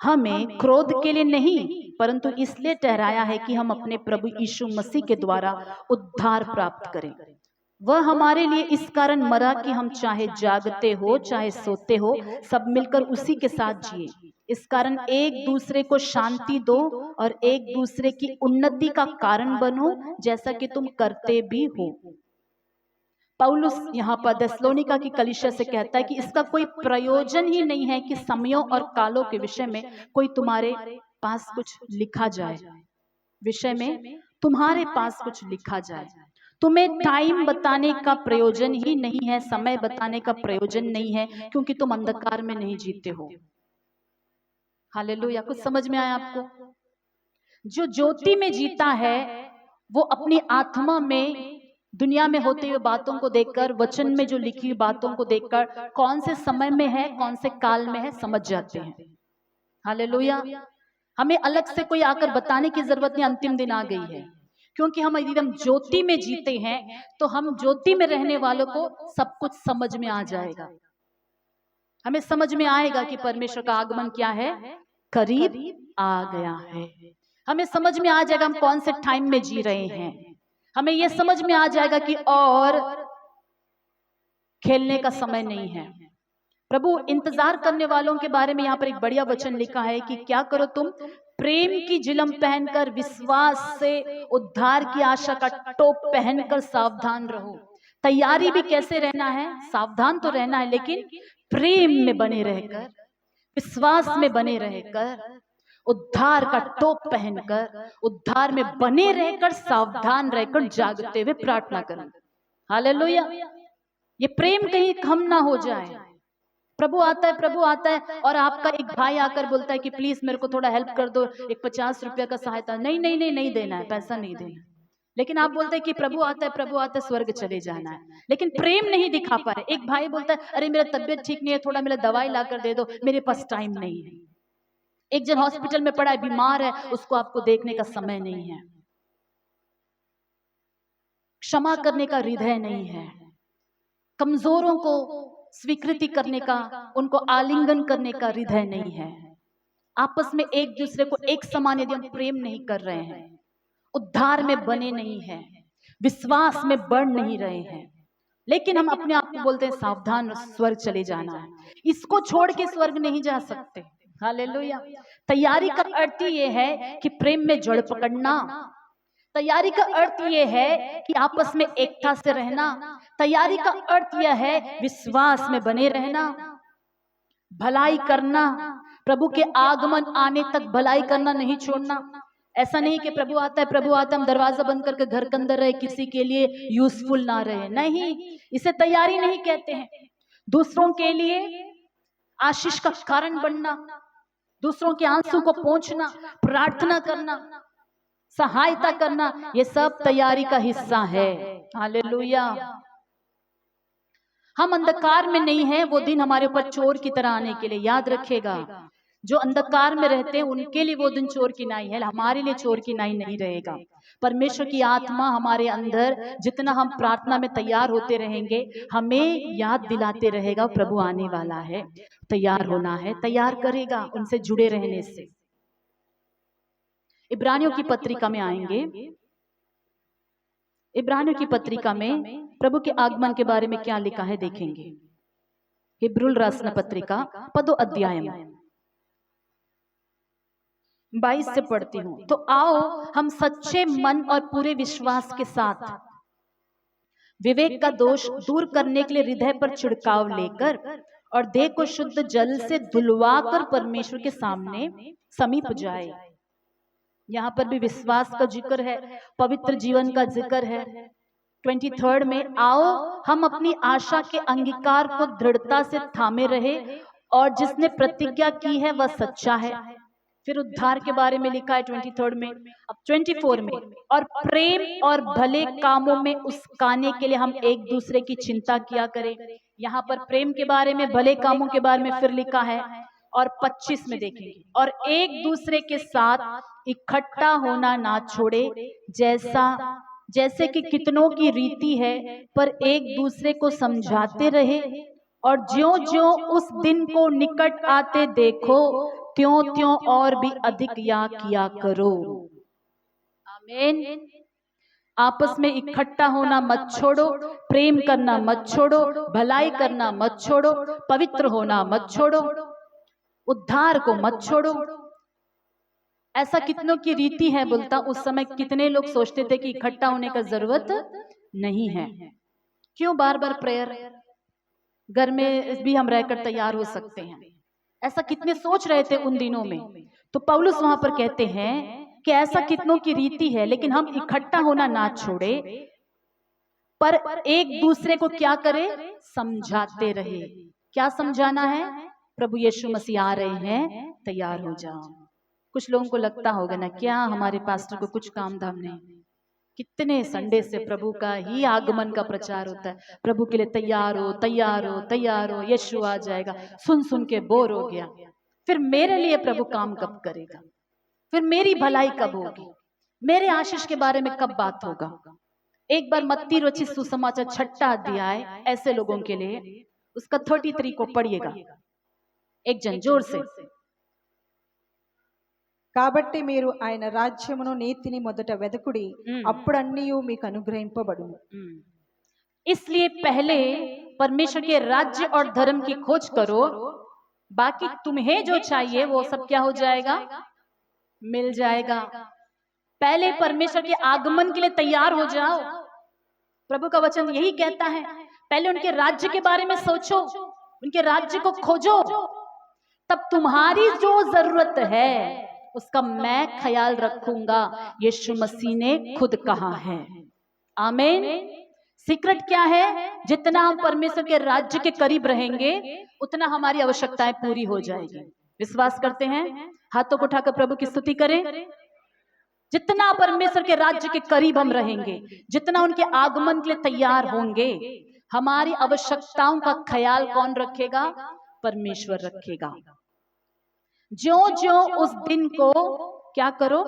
हमें क्रोध के लिए नहीं, परंतु इसलिए ठहराया है कि हम अपने प्रभु यीशु मसीह के द्वारा उद्धार प्राप्त करें। वह हमारे लिए इस कारण मरा कि हम चाहे जागते हो चाहे सोते हो सब मिलकर उसी के साथ जिए। इस कारण एक दूसरे को शांति दो और एक दूसरे की उन्नति का कारण बनो, जैसा कि तुम करते भी हो। पौलुस यहाँ पर थिस्सलुनीका की कलीसिया से कहता है कि इसका कोई प्रयोजन ही नहीं है कि समयों और कालों के विषय में कोई तुम्हारे पास कुछ लिखा जाए, विषय में तुम्हारे पास कुछ लिखा जाए। तुम्हें टाइम बताने का प्रयोजन ही नहीं है, समय बताने का प्रयोजन नहीं है, क्योंकि तुम अंधकार में नहीं जीते हो। हालेलुया। कुछ समझ में आया आपको? जो ज्योति में जीता है वो अपनी आत्मा में दुनिया में होते हुए बातों को देखकर, वचन में जो लिखी हुई बातों को देखकर कौन से समय में है कौन से काल में है समझ जाते हैं। हालेलुया। हमें अलग से कोई आकर बताने की जरूरत नहीं, अंतिम दिन आ गई है, क्योंकि हम यदि हम ज्योति में जीते हैं तो हम ज्योति में रहने वालों को सब कुछ समझ में आ जाएगा। हमें समझ में आएगा कि परमेश्वर का आगमन क्या है, करीब आ गया है। हमें समझ में आ जाएगा हम कौन से टाइम में जी रहे हैं। हमें यह समझ में आ जाएगा कि और खेलने का समय नहीं है। प्रभु इंतजार करने वालों के बारे में यहाँ पर एक बढ़िया वचन लिखा है कि क्या करो तुम, प्रेम की जिलम पहनकर विश्वास से उद्धार की आशा का टोप पहनकर सावधान रहो। तैयारी भी कैसे रहना है, सावधान तो रहना है, लेकिन प्रेम में बने रहकर, विश्वास में बने रहकर, उद्धार का टोप पहनकर, उद्धार में बने रहकर, सावधान रहकर, जागते हुए प्रार्थना करना। हालेलुया। ये प्रेम कहीं कम ना हो जाए। प्रभु आता है और आपका एक भाई आकर बोलता है कि प्लीज मेरे को थोड़ा हेल्प कर दो, एक 50 रुपया का सहायता। नहीं नहीं नहीं नहीं देना है, पैसा नहीं देना। लेकिन आप बोलते हैं कि प्रभु आता है, स्वर्ग चले जाना है, लेकिन प्रेम नहीं दिखा पा रहे। एक भाई बोलता है अरे मेरा तबियत ठीक नहीं है, थोड़ा मेरा दवाई ला कर दे दो, मेरे पास टाइम नहीं है। एक जन हॉस्पिटल में पड़ा है, बीमार है, उसको आपको देखने का समय नहीं है। क्षमा करने का हृदय नहीं है, कमजोरों को स्वीकृति करने का, उनको आलिंगन करने का हृदय नहीं है। आपस में एक दूसरे को एक समान यदि हम प्रेम नहीं कर रहे हैं, उद्धार में बने नहीं हैं, विश्वास में बढ़ नहीं रहे हैं, लेकिन हम अपने आप को बोलते हैं सावधान, स्वर्ग चले जाना है, इसको छोड़ के स्वर्ग नहीं जा सकते। हालेलुया। तैयारी का अर्थ ये है कि प्रेम में जड़ पकड़ना। तैयारी का अर्थ यह है कि आपस में एकता से रहना। तैयारी का अर्थ यह है विश्वास में बने रहना, भलाई करना, प्रभु के आगमन आने तक भलाई करना नहीं छोड़ना। ऐसा नहीं कि प्रभु आता है हम दरवाजा बंद करके घर के अंदर रहे, किसी के लिए यूजफुल ना रहे। नहीं, इसे तैयारी नहीं कहते हैं। दूसरों के लिए आशीष का कारण बनना, दूसरों के आंसू को पोंछना, प्रार्थना करना, सहायता करना, ये सब तैयारी का हिस्सा है। हालेलुया। हम अंधकार में नहीं हैं, वो दिन हमारे ऊपर चोर की तरह आने के लिए, याद रखेगा। जो अंधकार में रहते हैं उनके लिए वो दिन चोर की नाई है, हमारे लिए चोर की नाई नहीं रहेगा। परमेश्वर की आत्मा हमारे अंदर, जितना हम प्रार्थना में तैयार होते रहेंगे, हमें याद दिलाते रहेगा प्रभु आने वाला है, तैयार होना है, तैयार करेगा उनसे जुड़े रहने से। इब्रानियों की पत्रिका में आएंगे। इब्रानियों की पत्रिका में प्रभु के आगमन के बारे में क्या लिखा है देखेंगे। हिब्रुल रासना पत्रिका पदो अध्याय 22 से पढ़ती हूं। तो आओ हम सच्चे मन और पूरे विश्वास के साथ विवेक का दोष दूर करने के लिए हृदय पर छिड़काव लेकर और देह को शुद्ध जल से धुलवाकर परमेश्वर के सामने समीप जाए। यहाँ पर भी विश्वास का जिक्र है, पवित्र जीवन का जिक्र है। 23 में आओ हम अपनी आशा के अंगीकार को दृढ़ता से थामे रहे और जिसने प्रतिज्ञा की है वह सच्चा है। फिर उद्धार के बारे में लिखा है 23 में। अब 24 में, और प्रेम और भले कामों में उसकाने के लिए हम एक दूसरे की चिंता किया करें। यहाँ पर प्रेम के बारे में, भले कामों के बारे में फिर लिखा है। और 25 में देखेंगे, और एक दूसरे के साथ इकट्ठा होना ना छोड़े, जैसे कि कितनों की रीति है, पर एक दूसरे को समझाते रहे, और ज्यों ज्यों उस दिन को निकट आते देखो त्यों त्यों और भी अधिक याद किया करो। आमीन। आपस में इकट्ठा होना मत छोड़ो, प्रेम करना मत छोड़ो, भलाई करना मत छोड़ो, पवित्र होना मत छोड़ो, उद्धार को मत छोड़ो। ऐसा कितनों की रीति है बोलता, उस समय कितने लोग सोचते थे कि इकट्ठा होने का जरूरत नहीं है। क्यों बार बार प्रेयर? घर में भी हम रहकर तैयार हो सकते हैं। ऐसा कितने सोच रहे थे उन दिनों में। तो पौलुस वहां पर कहते हैं कि ऐसा कितनों की रीति है, लेकिन हम इकट्ठा होना ना छोड़े, पर एक दूसरे को क्या करे? समझाते रहे। क्या समझाना है? प्रभु यीशु मसीह आ रहे हैं, तैयार हो जाओ। कुछ लोगों को लगता होगा ना, क्या हमारे पास्टर को कुछ काम धाम नहीं? कितने संडे से प्रभु का ही आगमन का प्रचार होता है, प्रभु के लिए तैयार हो, तैयार हो, तैयार हो, यीशु आ जाएगा। सुन सुन के बोर हो गया। फिर मेरे लिए प्रभु काम कब करेगा? फिर मेरी भलाई कब होगी? मेरे आशीष के बारे में कब बात होगा? एक बार मत्ती रचित सुसमाचार 6 अध्याय ऐसे लोगों के लिए, उसका 33 को पढ़िएगा एक जन जोर से। కాబట్టి మీరు ఆయన రాజ్యమును నీతిని మొదట వెదకుడి, అప్పుడు అన్నియు మీకు అనుగ్రహింపబడును। इसलिए पहले परमेश्वर के राज्य और धर्म की खोज करो, बाकी तुम्हें जो चाहिए वो सब क्या हो जाएगा? मिल जाएगा। पहले परमेश्वर के आगमन के लिए तैयार हो जाओ। प्रभु का वचन यही कहता है, पहले उनके राज्य के बारे में सोचो, उनके राज्य को खोजो, तब तुम्हारी जो जरूरत है उसका मैं ख्याल रखूंगा। यीशु मसीह ने खुद कहा है। आमीन। सीक्रेट क्या है? जितना हम परमेश्वर के राज्य के करीब रहेंगे, उतना हमारी आवश्यकताएं पूरी हो जाएगी। विश्वास करते हैं? हाथों को उठाकर प्रभु की स्तुति करें। जितना परमेश्वर के राज्य के करीब हम रहेंगे, जितना उनके आगमन के लिए तैयार होंगे, हमारी आवश्यकताओं का ख्याल कौन रखेगा? परमेश्वर रखेगा। ज्यों ज्यों उस दिन को क्या करो?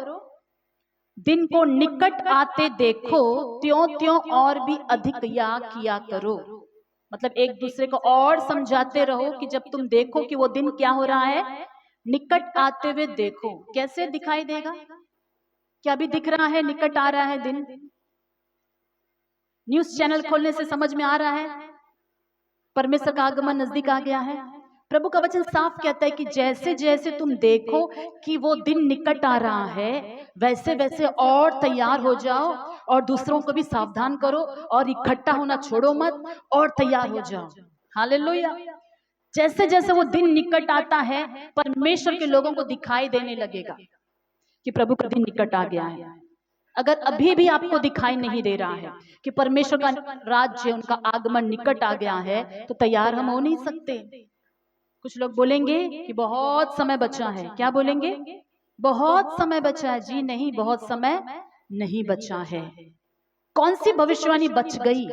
दिन को निकट आते देखो, त्यों त्यों और भी अधिक याद किया करो। मतलब एक दूसरे को और समझाते रहो कि जब तुम देखो कि वो दिन क्या हो रहा है, निकट आते हुए देखो। कैसे दिखाई देगा? क्या भी दिख रहा है? निकट आ रहा है दिन। न्यूज चैनल खोलने से समझ में आ रहा है परमेश्वर का आगमन नजदीक आ गया है। प्रभु का वचन साफ कहता है कि जैसे जैसे तुम देखो कि वो दिन निकट आ रहा है, वैसे वैसे और तैयार हो जाओ और दूसरों को भी सावधान करो और इकट्ठा होना छोड़ो मत और तैयार हो जाओ। हालेलुया। जैसे जैसे वो दिन निकट आता है, परमेश्वर के लोगों को दिखाई देने लगेगा कि प्रभु का दिन निकट आ गया है। अगर अभी भी आपको दिखाई नहीं दे रहा है कि परमेश्वर का राज्य, उनका आगमन निकट आ गया है, तो तैयार हम हो नहीं सकते। कुछ लोग बोलेंगे कि बहुत समय बचा है। क्या बोलेंगे? बहुत समय बचा है। जी नहीं, बहुत समय नहीं बचा है। कौन सी भविष्यवाणी बच गई?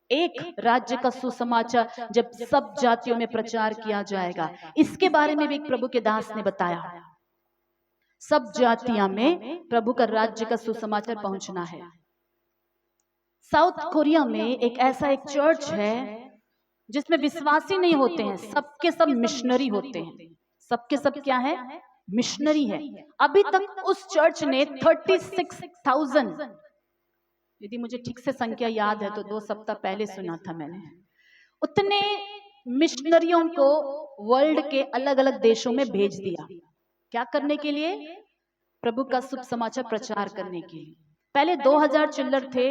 एक राज्य का सुसमाचार जब सब जातियों में प्रचार किया जाएगा, इसके बारे में भी एक प्रभु के दास ने बताया। सब जातियां में प्रभु का राज्य का सुसमाचार पहुंचना है। साउथ कोरिया में एक चर्च है जिसमें विश्वासी नहीं होते हैं, सबके सब मिशनरी होते हैं। सबके सब क्या है? मिशनरी है। अभी तक उस चर्च ने 36,000, यदि मुझे ठीक से संख्या याद है तो 2 सप्ताह पहले सुना था मैंने, उतने मिशनरियों को वर्ल्ड के अलग अलग देशों में भेज दिया। क्या करने के लिए? प्रभु का शुभ समाचार प्रचार करने के लिए। पहले 2000 चिल्लर थे,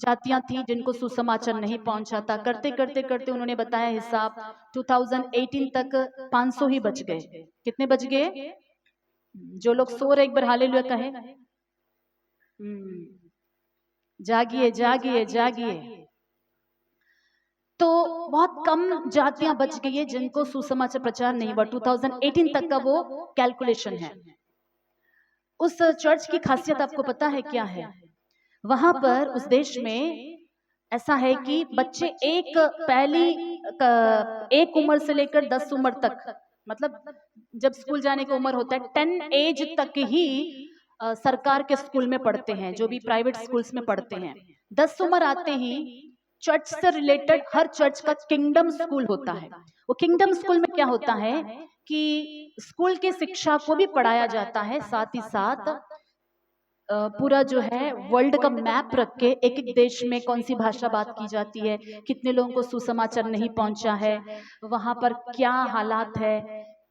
जातियां थी जिनको सुसमाचार नहीं पहुंचा था। करते करते करते उन्होंने बताया हिसाब, 2018 तक 500 ही बच गए। कितने बच गए? जो लोग सो रहे एक बार हालेलुया कहे। जागिए जागिए जागिए। तो बहुत कम जातियां बच गई है जिनको सुसमाचार प्रचार नहीं हुआ। 2018 तक का वो कैलकुलेशन है। उस चर्च की खासियत आपको पता है क्या है? वहां पर उस देश में ऐसा है कि बच्चे एक उम्र से लेकर 10 उम्र तक, मतलब जब स्कूल जाने की उम्र होता है 10 एज तक ही सरकार के स्कूल में पढ़ते हैं, जो भी प्राइवेट स्कूल्स में पढ़ते हैं। 10 उम्र आते ही चर्च से रिलेटेड हर चर्च का किंगडम स्कूल होता है। वो किंगडम स्कूल में क्या होता है कि स्कूल की शिक्षा को भी पढ़ाया जाता है, साथ ही साथ पूरा जो है वर्ल्ड का मैप रख के एक एक देश में कौन सी भाषा बात की जाती है, कितने लोगों को सुसमाचार नहीं पहुंचा है, वहां पर क्या हालात है,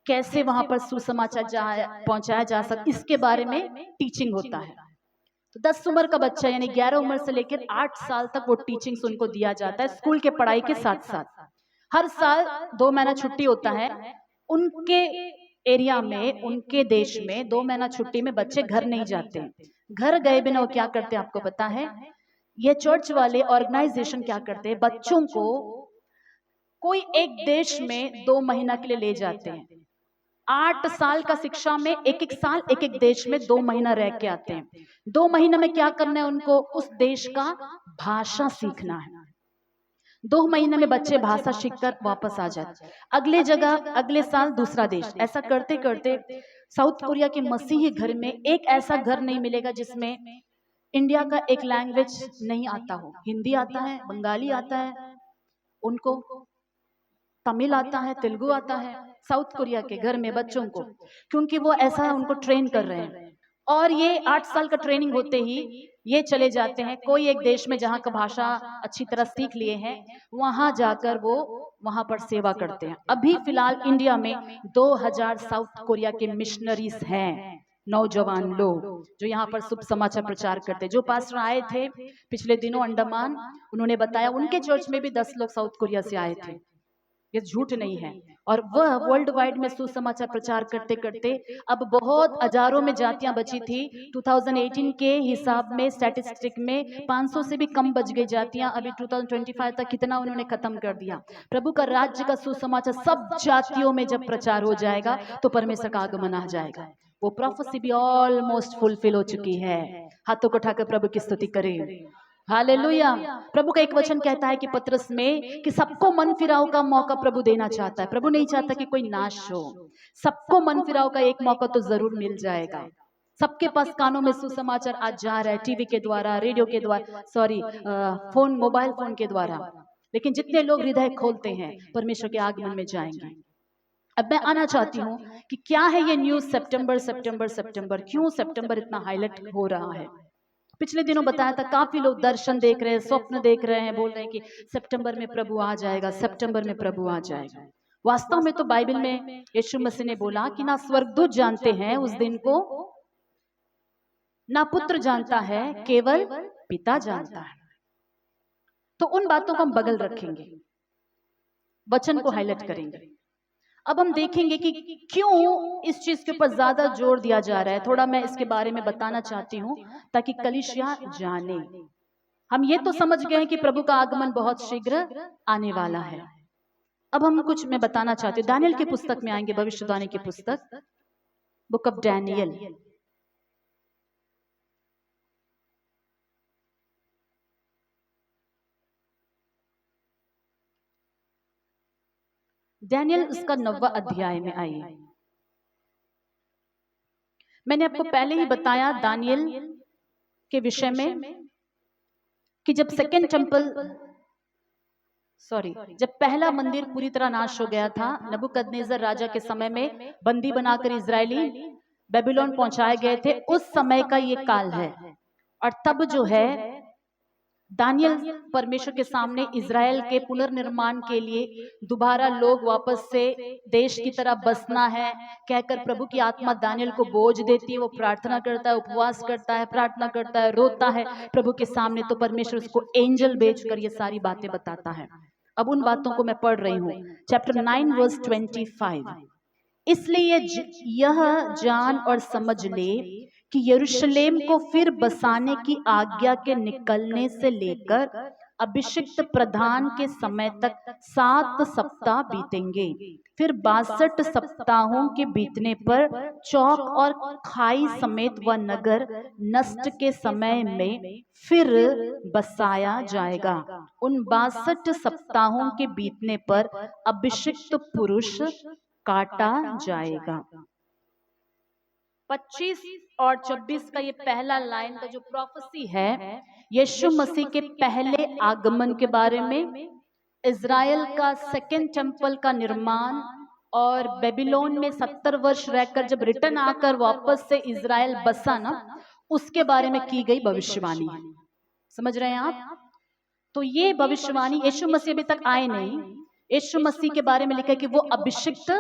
कैसे वहां पर सुसमाचार पहुंचाया जा सकता, इसके बारे में टीचिंग होता है। तो 10 उम्र का बच्चा यानी 11 उम्र से लेकर 8 साल तक वो टीचिंग्स उनको दिया जाता है स्कूल के पढ़ाई के साथ साथ। हर साल 2 महीना छुट्टी होता है उनके एरिया में, उनके देश में 2 महीना छुट्टी में बच्चे घर नहीं जाते। घर गए बिना वो क्या करते हैं आपको पता है? ये चर्च वाले ऑर्गेनाइजेशन क्या करते हैं, बच्चों को कोई एक देश में 2 महीना के लिए ले जाते हैं। 8 साल का शिक्षा में एक एक साल एक एक देश में 2 महीना रह के आते हैं। 2 महीने में क्या करना है उनको? उस देश का भाषा सीखना है। 2 महीने में बच्चे भाषा सीखकर वापस आ जाते, अगले जगह अगले साल दूसरा देश। ऐसा करते करते साउथ कोरिया के मसीही घर में एक ऐसा घर नहीं मिलेगा जिसमें इंडिया का एक लैंग्वेज नहीं आता हो। हिंदी आता है, बंगाली आता है, उनको तमिल आता है, तेलुगु आता है। साउथ कोरिया के घर में बच्चों को, क्योंकि वो ऐसा उनको ट्रेन कर रहे हैं। और ये 8 साल का ट्रेनिंग होते ही ये चले जाते हैं कोई एक देश में जहाँ का भाषा अच्छी तरह सीख लिए हैं, वहां जाकर वो वहां पर सेवा करते हैं। अभी फिलहाल इंडिया में 2000 साउथ कोरिया के मिशनरीज हैं, नौजवान लोग जो यहाँ पर शुभ समाचार प्रचार करते हैं। जो पास्टर आए थे पिछले दिनों अंडमान, उन्होंने बताया उनके चर्च में भी 10 लोग साउथ कोरिया से आए थे। ये झूठ नहीं है। और वह वर्ल्ड वाइड में सुसमाचार प्रचार करते करते अब बहुत हजारों में जातियां बची थी। 2018 के हिसाब में स्टैटिस्टिक में 500 से भी कम बच गई जातियां। अभी 2025 तक कितना उन्होंने खत्म कर दिया। प्रभु का राज्य का सुसमाचार सब जातियों में जब प्रचार हो जाएगा तो परमेश्वर का आगमन आ जाएगा। वो प्रोफेसी भी ऑलमोस्ट फुलफिल हो चुकी है। हाथों को उठाकर प्रभु की स्तुति करें। हालेलुया। प्रभु का एक वचन कहता है कि पत्रस में कि सबको मन फिराव का मौका प्रभु देना चाहता है। प्रभु नहीं चाहता कि कोई नाश हो, सबको मन फिराव का एक मौका तो जरूर मिल जाएगा। सबके पास कानों में सुसमाचार आज जा रहा है, टीवी के द्वारा, रेडियो के द्वारा, फोन, मोबाइल फोन के द्वारा। लेकिन जितने लोग हृदय खोलते हैं परमेश्वर के आगमन में जाएंगे। अब मैं आना चाहती हूँ कि क्या है ये न्यूज सितंबर सितंबर सितंबर, क्यों सितंबर इतना हाईलाइट हो रहा है? पिछले दिनों बताया था काफी लोग दर्शन देख रहे हैं, स्वप्न देख रहे हैं, बोल रहे हैं कि सितंबर में प्रभु आ जाएगा, सितंबर में प्रभु आ जाएगा। वास्तव में तो बाइबल में यीशु मसीह ने बोला कि ना स्वर्गदूत जानते हैं उस दिन को, ना पुत्र जानता है, केवल पिता जानता है। तो उन बातों को हम बगल रखेंगे, वचन को हाईलाइट करेंगे। अब हम देखेंगे कि क्यों इस चीज के ऊपर ज्यादा जोर दिया जा रहा है। थोड़ा मैं इसके बारे में बताना चाहती हूँ ताकि कलीसिया जाने। हम ये तो समझ गए हैं कि प्रभु का आगमन बहुत शीघ्र आने वाला है। अब हम कुछ मैं बताना चाहती हूँ। दानियल की पुस्तक में आएंगे, भविष्यवाणी की पुस्तक, बुक ऑफ डैनियल। डैनियल उसका 9वां अध्याय में आइए। मैंने आपको पहले ही बताया दानियल के विषय में कि जब जब पहला मंदिर पूरी तरह नाश हो गया था, नबूकदनेस्सर राजा के समय में बंदी बनाकर इजरायली बेबीलोन पहुंचाए गए थे, उस समय का ये काल है। और तब जो है दानियल परमेश्वर के सामने इजराइल के पुनर्निर्माण के लिए दोबारा लोग वापस से देश की तरह बसना है कहकर प्रभु की आत्मा दानियल को बोझ देती है। वो प्रार्थना करता है, उपवास करता है, प्रार्थना करता है, रोता है प्रभु के सामने। तो परमेश्वर उसको एंजल भेजकर ये सारी बातें बताता है। अब उन बातों को मैं पढ़ रही हूँ, चैप्टर 9 वर्स 25। इसलिए यह जान और समझ ले कि यरूशलेम को फिर बसाने की आज्ञा के निकलने से लेकर अभिषिक्त प्रधान के समय तक 7 सप्ताह बीतेंगे। फिर 62 सप्ताहों के बीतने पर चौक और खाई समेत वह नगर नष्ट के समय में फिर बसाया जाएगा। उन 62 सप्ताहों के बीतने पर अभिषिक्त पुरुष काटा जाएगा। 25 और 26 का ये पहला लाइन का जो प्रोफेसी है यीशु मसीह के पहले आगमन के बारे में, इजराइल का सेकंड टेम्पल का निर्माण और बेबीलोन में 70 वर्ष रहकर जब रिटर्न आकर वापस से इजराइल बसा ना, उसके बारे में की गई भविष्यवाणी है। समझ रहे हैं आप? तो ये भविष्यवाणी, यीशु मसीह अभी तक आए नहीं, यीशु मसीह के बारे में लिखा है कि वो अभिषिक्त,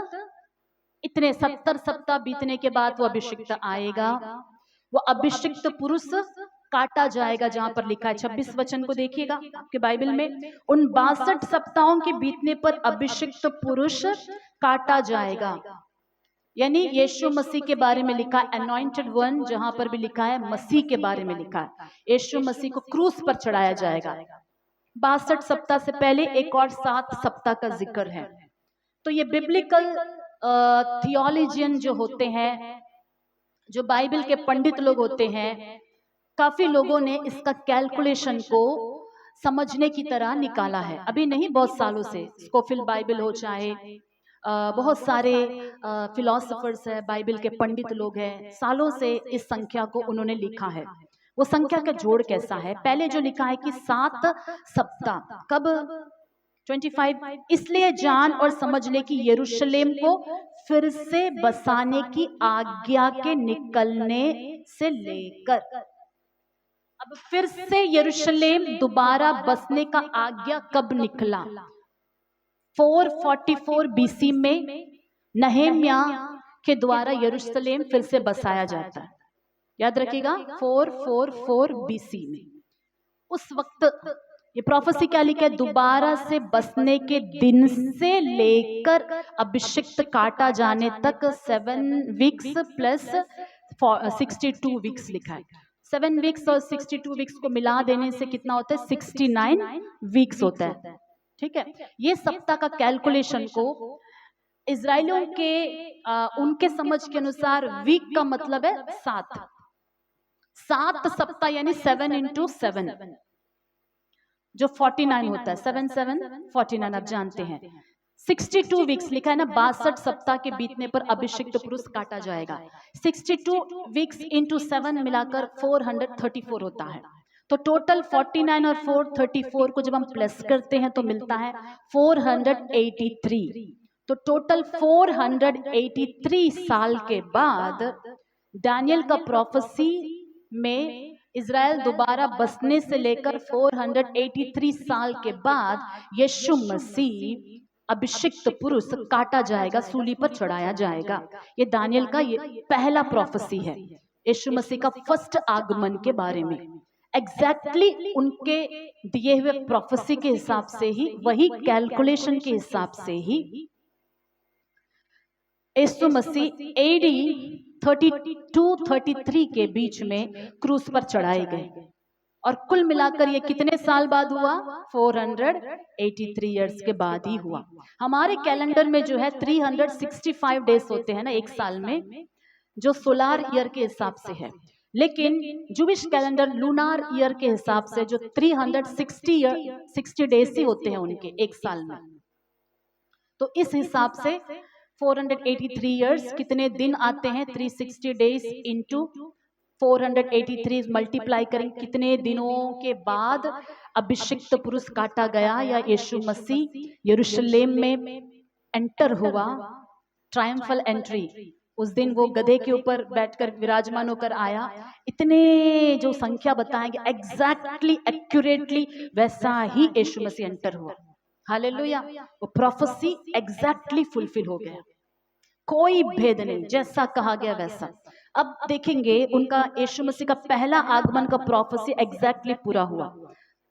इतने 70 सप्ताह बीतने के बाद वो अभिषिक्त आएगा, वो अभिषिक्त पुरुष काटा जाएगा, जहां पर लिखा है 26 वचन को देखिएगा आपके बाइबल में, उन 62 सप्ताहों के बीतने पर अभिषिक्त पुरुष काटा जाएगा। यानी यीशु मसीह के बारे में लिखा है अनॉइंटेड वन, जहां पर भी लिखा है मसीह के बारे में लिखा है, यीशु मसीह को क्रूस पर चढ़ाया जाएगा। 62 सप्ताह से पहले एक और 7 सप्ताह का जिक्र है। तो ये बिब्लिकल थियोलॉजियन जो होते हैं, जो बाइबल के पंडित लोग होते हैं, काफी लोगों ने इसका कैलकुलेशन को समझने की तरह निकाला है। अभी नहीं, बहुत सालों से, स्कोफिल्ड बाइबल हो चाहे बहुत सारे फिलोसोफर्स है, बाइबल के पंडित लोग हैं, सालों से इस संख्या को उन्होंने लिखा है। वो संख्या का जोड़ कैसा है? पहले जो लिखा है कि 7 सप्ताह, कब? 25, इसलिए जान और समझ ले कि यरूशलेम को फिर से बसाने की आज्ञा के निकलने से लेकर, अब फिर से यरूशलेम दोबारा बसने का आज्ञा कब निकला? 444 बीसी में नहेम्या के द्वारा यरूशलेम फिर से बसाया जाता है। याद रखिएगा, 444 बीसी में। उस वक्त ये प्रोफेसी क्या लिखा है? दोबारा से बसने के दिन से लेकर अभिषिक्त काटा जाने तक 7 वीक्स प्लस 62 वीक्स लिखा है। 7 वीक्स और 62 वीक्स को मिला देने से कितना होता है? 69 वीक्स होता है। ठीक है, ये सप्ताह का कैलकुलेशन को इजराइलियों के उनके समझ के अनुसार वीक का मतलब है 7 सप्ताह, यानी 7 into 7 जो 49 होता है। 7 7 49 आप जानते हैं। 62 वीक्स लिखा है ना, 62 सप्ताह के बीतने पर अभिषिक्त पुरुष काटा जाएगा। 62 वीक्स इंटू 7 मिलाकर 434 होता है। तो टोटल 49 और 434 को जब हम प्लस करते हैं तो मिलता है 483। तो टोटल 483 साल के बाद दानियल का प्रोफेसी में इज़राइल दोबारा बसने से लेकर 483 साल के बाद यीशु मसीह अभिषिक्त पुरुष काटा जाएगा, सूली पर चढ़ाया जाएगा। ये दानियल का ये पहला प्रोफेसी है यीशु मसीह का फर्स्ट आगमन के बारे में। एग्जैक्टली उनके दिए हुए प्रोफेसी के हिसाब से ही, वही कैलकुलेशन के हिसाब से ही यीशु मसीह AD 32-33 के बीच में क्रूस पर चढ़ाए गए। और कुल मिलाकर ये कितने साल बाद हुआ? 483 इयर्स के बाद ही हुआ। हमारे कैलेंडर में जो है 365 डेज होते हैं ना एक साल में, जो सोलार ईयर के हिसाब से है। लेकिन जूविश कैलेंडर लूनार ईयर के हिसाब से जो 360 डेज ही होते हैं उनके एक साल में। तो इस हिसाब से 483 इयर्स कितने दिन आते हैं? 360 डेज इंटू 483 मल्टीप्लाई करें, कितने दिनों के बाद अभिषिक्त पुरुष काटा गया या यीशु मसीह यरूशलेम में एंटर हुआ, ट्रायम्फल एंट्री। उस दिन वो गधे के ऊपर बैठकर विराजमान होकर आया। इतने जो संख्या बताएंगे एग्जैक्टली एक्यूरेटली वैसा ही यीशु मसीह एंटर हुआ। हालेलुया, वो प्रोफेसी एग्जैक्टली फुलफिल हो गया, कोई भेद नहीं, जैसा कहा गया वैसा। अब देखेंगे उनका यीशु मसीह का पहला आगमन का प्रोफेसी एग्जैक्टली पूरा हुआ।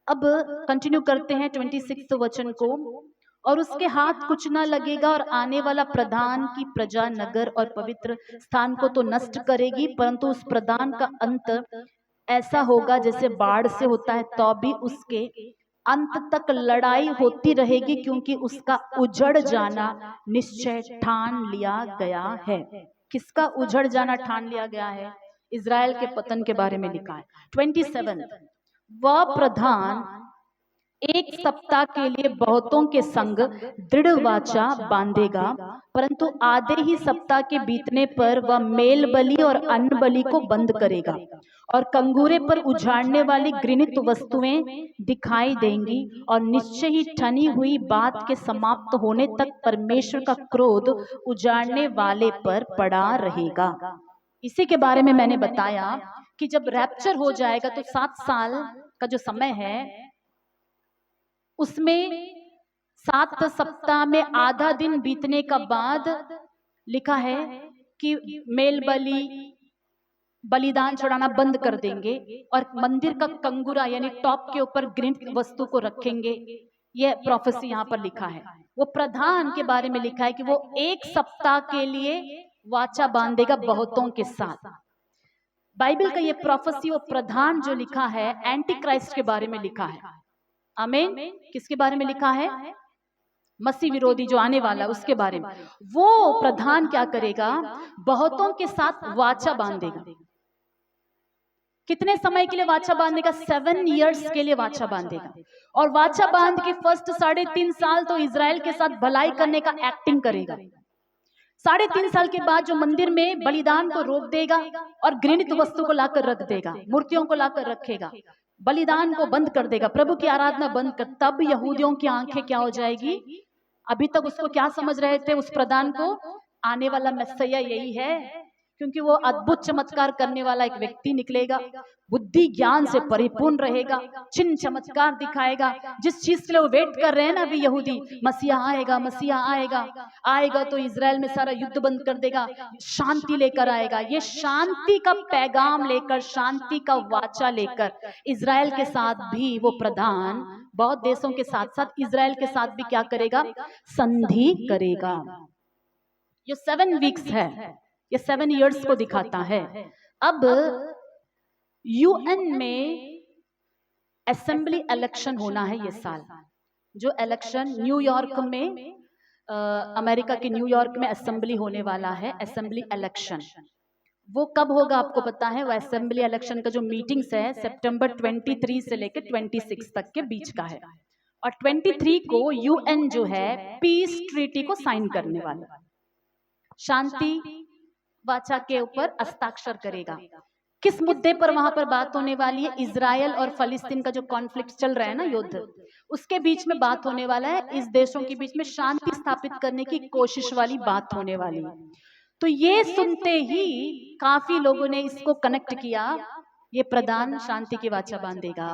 अब कंटिन्यू करते हैं 26 वचन को। और उसके हाथ कुछ न लगेगा और आने वाला प्रधान की प्रजा नगर और पवित्र स्थान को तो नष्ट करेगी, परंतु उस प्रधान का अंत ऐसा होगा जैसे बाढ़ से होता है, तो भी उसके अंत तक लड़ाई होती रहेगी, क्योंकि उसका उजड़ जाना निश्चय ठान लिया गया है। किसका उजड़ जाना ठान लिया गया है? इज़राइल के पतन के बारे में लिखा है। 27 वह प्रधान एक सप्ताह के लिए बहुतों के संग दृढ़ वाचा बांधेगा, परंतु आधे ही सप्ताह के बीतने पर वह मेल बलि और अन्न बलि को बंद करेगा, और कंगूरे पर उजाड़ने वाली घृणित वस्तुएं दिखाई देंगी, और निश्चय ही ठनी हुई बात के समाप्त होने तक परमेश्वर का क्रोध उजाड़ने वाले पर पड़ा रहेगा। इसी के बारे में मैंने बताया कि जब रैप्चर हो जाएगा तो 7 साल का जो समय है उसमें 7 सप्ताह में आधा दिन बीतने का बाद लिखा है कि मेल बलिदान चढ़ाना बंद कर देंगे और मंदिर का कंगुरा यानी टॉप के ऊपर घृणित वस्तु को रखेंगे। यह प्रोफेसी यहाँ पर लिखा है। वो प्रधान के बारे में लिखा है कि वो 1 सप्ताह के लिए वाचा बांधेगा बहुतों के साथ। बाइबल का ये प्रोफेसी वो प्रधान जो लिखा है एंटी क्राइस्ट के बारे में लिखा है। आमीन। किसके बारे में लिखा है? मसीह विरोधी जो आने वाला है उसके बारे में। वो प्रधान क्या करेगा? बहुतों के साथ वाचा बांधेगा। कितने समय के लिए वाचा बांधेगा? 7 इयर्स के लिए वाचा बांधेगा। और वाचा बांध के फर्स्ट 3.5 साल तो इजराइल के साथ भलाई करने का एक्टिंग करेगा। 3.5 साल के बाद जो मंदिर में बलिदान को रोक देगा और घृणित वस्तु को लाकर रख देगा, मूर्तियों को लाकर रखेगा, बलिदान को बंद कर देगा, प्रभु की आराधना बंद कर, तब यहूदियों की आंखें क्या हो जाएगी? अभी तक उसको क्या समझ रहे थे उस प्रधान को? आने वाला मैसिया यही है, क्योंकि वो अद्भुत चमत्कार करने वाला एक व्यक्ति निकलेगा, बुद्धि ज्ञान से परिपूर्ण रहेगा, चिन्ह चमत्कार दिखाएगा। जिस चीज के लिए वो वेट कर रहे हैं ना अभी यहूदी, मसीहा आएगा, मसीहा आएगा, आएगा तो इजराइल में सारा युद्ध बंद कर देगा, शांति लेकर आएगा। ये शांति का पैगाम लेकर, शांति का वाचा लेकर इजराइल के साथ भी वो प्रधान बहुत देशों के साथ साथ इजराइल के साथ भी क्या करेगा? संधि करेगा। ये 7 वीक्स है, ये 7 इयर्स को दिखाता है। अब यूएन में असेंबली इलेक्शन होना है ये साल। जो इलेक्शन न्यूयॉर्क में अमेरिका के न्यूयॉर्क में असेंबली होने वाला है, असेंबली इलेक्शन। वो कब होगा आपको पता है? वो असेंबली इलेक्शन का जो मीटिंग्स है सितंबर 23 से लेकर 26 तक के बीच का है। और 23 को यूएन जो है पीस ट्रीटी को साइन करने वाला, शांति वाचा के ऊपर हस्ताक्षर करेगा। किस मुद्दे पर वहां पर बात होने वाली है? इजराइल और फलस्तीन का जो कॉन्फ्लिक्ट चल रहा है ना, युद्ध, उसके बीच में बात होने वाला है। इस देशों के बीच में शांति स्थापित करने की कोशिश वाली बात होने वाली है। तो ये सुनते ही काफी लोगों ने इसको कनेक्ट किया, ये प्रधान शांति की वाचा बांधेगा,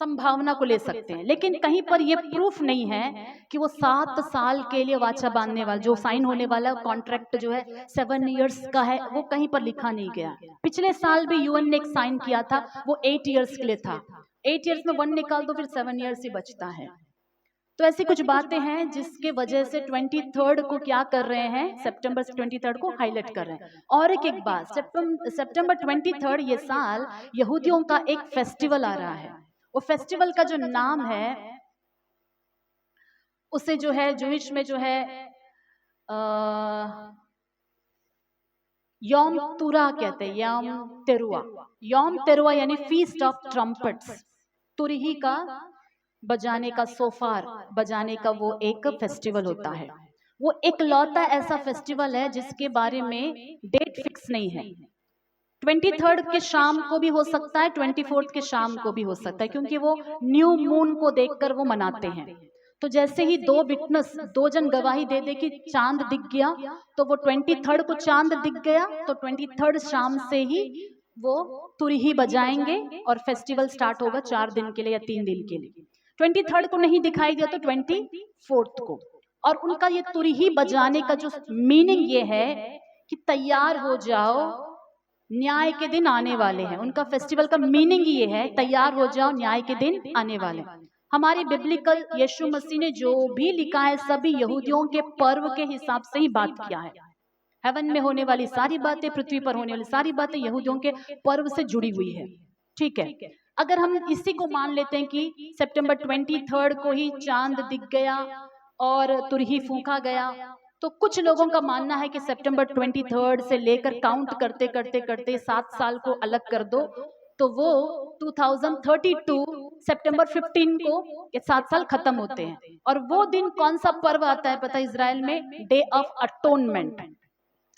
संभावना को ले सकते हैं। लेकिन कहीं पर यह प्रूफ नहीं है कि वो 7 साल के लिए वाचा बांधने वाला जो साइन होने वाला कॉन्ट्रैक्ट जो है 7 इयर्स का है, वो कहीं पर लिखा नहीं गया। पिछले साल भी यूएन ने एक साइन किया था, वो 8 इयर्स के लिए था। 8 इयर्स में 1 निकाल दो, फिर 7 इयर्स ही बचता है। तो ऐसी कुछ बातें हैं जिसके वजह से 23 को क्या कर रहे हैं? सितंबर 23 को हाईलाइट कर रहे हैं। और एक बात, सितंबर 23 ये साल यहूदियों का एक फेस्टिवल आ रहा है। वो फेस्टिवल का जो नाम है उसे जो है जूइश में जो है यौम तुरा कहते हैं, यौम तेरुआ यानी फीस्ट ऑफ ट्रम्पेट्स। तुरही का बजाने का, सोफार बजाने का वो एक फेस्टिवल होता है। वो एक लौता ऐसा फेस्टिवल है जिसके बारे में डेट फिक्स नहीं है। 23 के शाम को भी हो सकता है, 24 के शाम को भी हो सकता है, क्योंकि वो न्यू मून को देखकर वो मनाते हैं। तो जैसे ही 2 विटनेस, 2 जन गवाही दे दे कि चांद दिख गया, तो वो 23 को चांद दिख गया, तो 23 शाम से ही वो तुरही बजाएंगे और फेस्टिवल स्टार्ट होगा 4 दिन के लिए या 3 दिन के लिए। 23 को नहीं दिखाई दिया तो 24 को। और उनका ये तुरही बजाने का जो मीनिंग ये है कि तैयार हो जाओ, न्याय के दिन आने वाले हैं। उनका फेस्टिवल का मीनिंग ये है, तैयार हो जाओ, न्याय के दिन आने वाले। हमारी बिब्लिकल यीशु मसीह ने जो भी लिखा है सभी यहूदियों के पर्व के हिसाब से ही बात किया है। हेवन में होने वाली सारी बातें, पृथ्वी पर होने वाली सारी बातें यहूदियों के पर्व से जुड़ी हुई है। ठीक है, अगर हम इसी को मान लेते हैं कि सितंबर 23 को ही चांद दिख गया और तुरही फूंका गया, तो कुछ लोगों का मानना है कि सितंबर 23 से लेकर काउंट करते करते करते 7 साल को अलग कर दो, तो वो 2032 सितंबर 15 को ये 7 साल खत्म होते हैं। और वो दिन कौन सा पर्व आता है पता है इजराइल में? Day of atonement,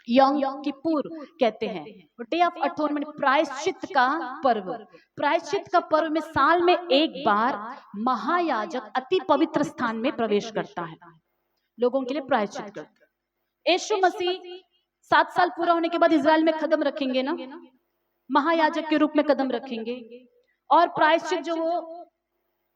Yama Kippur कहते हैं। डे ऑफ अटोनमेंट, प्रायश्चित का पर्व। प्रायश्चित का पर्व में साल में एक बार महायाजक अति पवित्र स्थान में प्रवेश करता है, लोगों के लिए प्रायश्चित करता है। यीशु मसीह 7 साल पूरा होने के बाद इजराइल में कदम रखेंगे ना, महायाजक के रूप में कदम रखेंगे, और प्रायश्चित जो वो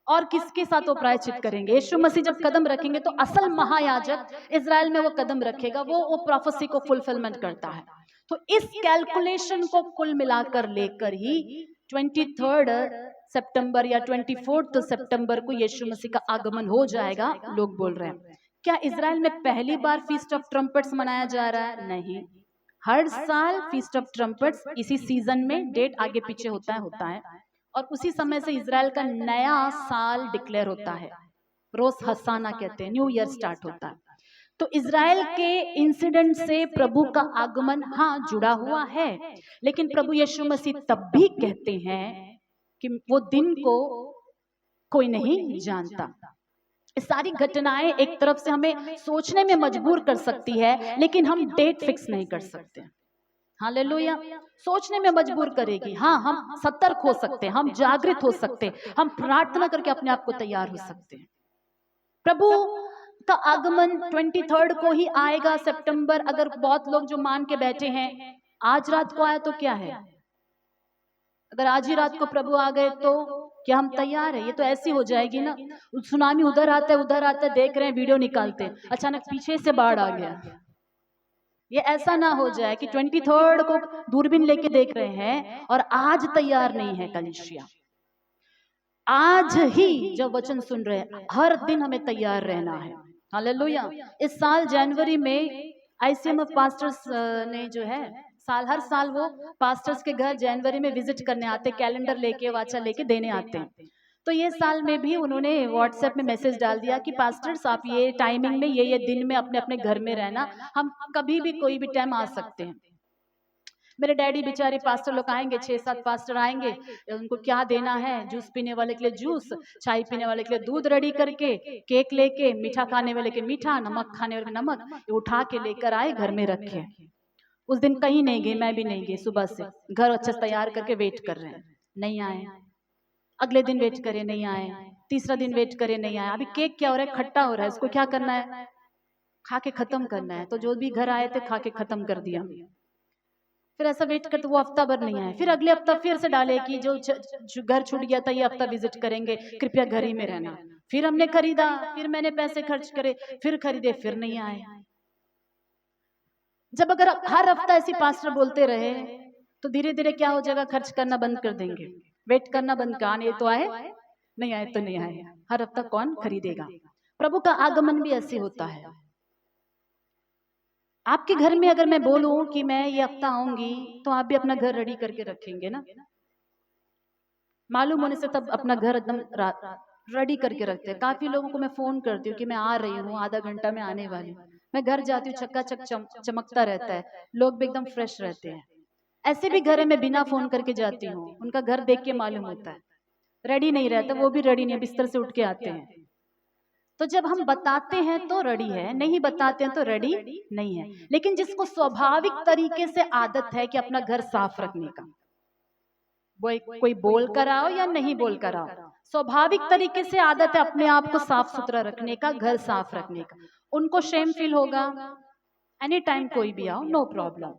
और किसके साथ वो प्रायश्चित करेंगे? यीशु मसीह जब कदम रखेंगे तो असल महायाजक इजराइल में वो कदम रखेगा, वो प्रोफेसी को फुलफिलमेंट करता है। तो इस कैलकुलेशन को कुल मिलाकर लेकर ही 23 सितंबर या 24 सितंबर को यीशु मसीह का आगमन हो जाएगा, लोग बोल रहे हैं। क्या इजराइल में पहली बार फीस्ट ऑफ ट्रम्पेट्स मनाया जा रहा है? नहीं, हर साल फीस्ट ऑफ ट्रम्पेट्स इसी सीजन में, डेट आगे पीछे होता है और उसी समय से इजराइल का नया साल डिक्लेयर होता है, रोज हसाना कहते हैं, न्यू ईयर स्टार्ट होता है। तो इजराइल के इंसिडेंट से प्रभु का आगमन हाँ जुड़ा हुआ है, लेकिन प्रभु यीशु मसीह तब भी कहते हैं कि वो दिन को कोई नहीं जानता। सारी घटनाएं एक तरफ से हमें सोचने में मजबूर कर सकती है, लेकिन हम डेट फिक्स नहीं कर सकते। हालेलुया। सोचने में मजबूर करेगी। हाँ, हम सतर्क हो सकते हैं, हम जागृत हो सकते हैं, हम प्रार्थना करके अपने आप को तैयार हो सकते हैं। प्रभु का आगमन 23 को ही आएगा सितंबर। अगर बहुत लोग जो मान के बैठे हैं आज रात को आया तो क्या है, अगर आज ही रात को प्रभु आ गए तो क्या हम तैयार है? ये तो ऐसी हो जाएगी ना, सुनामी उधर आता है, देख रहे हैं, वीडियो निकालते हैं, अचानक पीछे से बाढ़ आ गया। ये ऐसा ना हो जाए कि 23 को दूरबीन लेके देख रहे हैं और आज तैयार नहीं है कलीसिया। आज ही जब वचन सुन रहे हैं, हर दिन हमें तैयार रहना है। हालेलुया। इस साल जनवरी में ICMF पास्टर्स ने जो है हर साल वो पास्टर्स के घर जनवरी में विजिट करने आते, कैलेंडर लेके, वाचा लेके देने आते हैं। तो ये साल में भी उन्होंने व्हाट्सएप में मैसेज डाल दिया कि पास्टर्स आप ये टाइमिंग में, ये दिन में अपने अपने घर में रहना, हम कभी भी कोई भी टाइम आ सकते हैं। मेरे डैडी बेचारे पास्टर लोग आएंगे, 6-7 पास्टर आएंगे, उनको क्या देना है, जूस पीने वाले के लिए जूस, चाय पीने वाले के लिए दूध रेडी करके, केक लेके, मीठा खाने वाले के मीठा, नमक खाने वाले के नमक, उठा के लेकर आए, घर में रखे। उस दिन कहीं नहीं गए, मैं भी नहीं गई, सुबह से घर अच्छे से तैयार करके वेट कर रहे हैं, नहीं आए। अगले दिन वेट करे, नहीं आए। तीसरा दिन वेट करे, नहीं आए। अभी केक क्या हो रहा है, खट्टा हो रहा है, इसको क्या करना है, खा के खत्म करना है। तो जो भी घर आए थे खा के खत्म कर दिया। फिर ऐसा वेट करते वो हफ्ता भर नहीं आए, फिर अगले हफ्ता फिर से डाले कि जो घर छूट गया था ये हफ्ता विजिट करेंगे, कृपया घर ही में रहना। फिर हमने खरीदा, फिर मैंने पैसे खर्च करे, फिर खरीदे, फिर नहीं आए। जब अगर हर हफ्ता ऐसी पास्टर बोलते रहे तो धीरे धीरे क्या हो जाएगा, खर्च करना बंद कर देंगे, वेट करना बंद कर, आने तो आए, नहीं आए तो नहीं आए। हर हफ्ता कौन खरीदेगा? प्रभु का आगमन भी ऐसे होता है। आपके घर में अगर मैं बोलूं कि मैं ये हफ्ता आऊंगी तो आप भी अपना घर रेडी करके रखेंगे ना, मालूम होने से तब अपना घर एकदम रेडी करके रखते हैं। काफी लोगों को मैं फोन करती हूँ कि मैं आ रही हूँ, आधा घंटा में आने वाली हूँ, मैं घर जाती हूँ, चक्का चक चमकता रहता है, लोग भी एकदम फ्रेश रहते हैं। ऐसे भी घर है मैं बिना फोन करके जाती हूँ, उनका घर देख के मालूम होता है, रेडी नहीं रहता, वो भी रेडी नहीं, बिस्तर से उठ के आते हैं। तो जब हम बताते हैं तो रेडी है, नहीं बताते हैं तो रेडी नहीं है। लेकिन जिसको स्वाभाविक तरीके से आदत है कि अपना घर साफ रखने का, वो कोई बोल कर आओ या नहीं बोल कर आओ, स्वाभाविक तरीके से आदत है अपने आप को साफ सुथरा रखने का, घर साफ रखने का, उनको शेम फील होगा। एनी टाइम कोई भी आओ, नो प्रॉब्लम।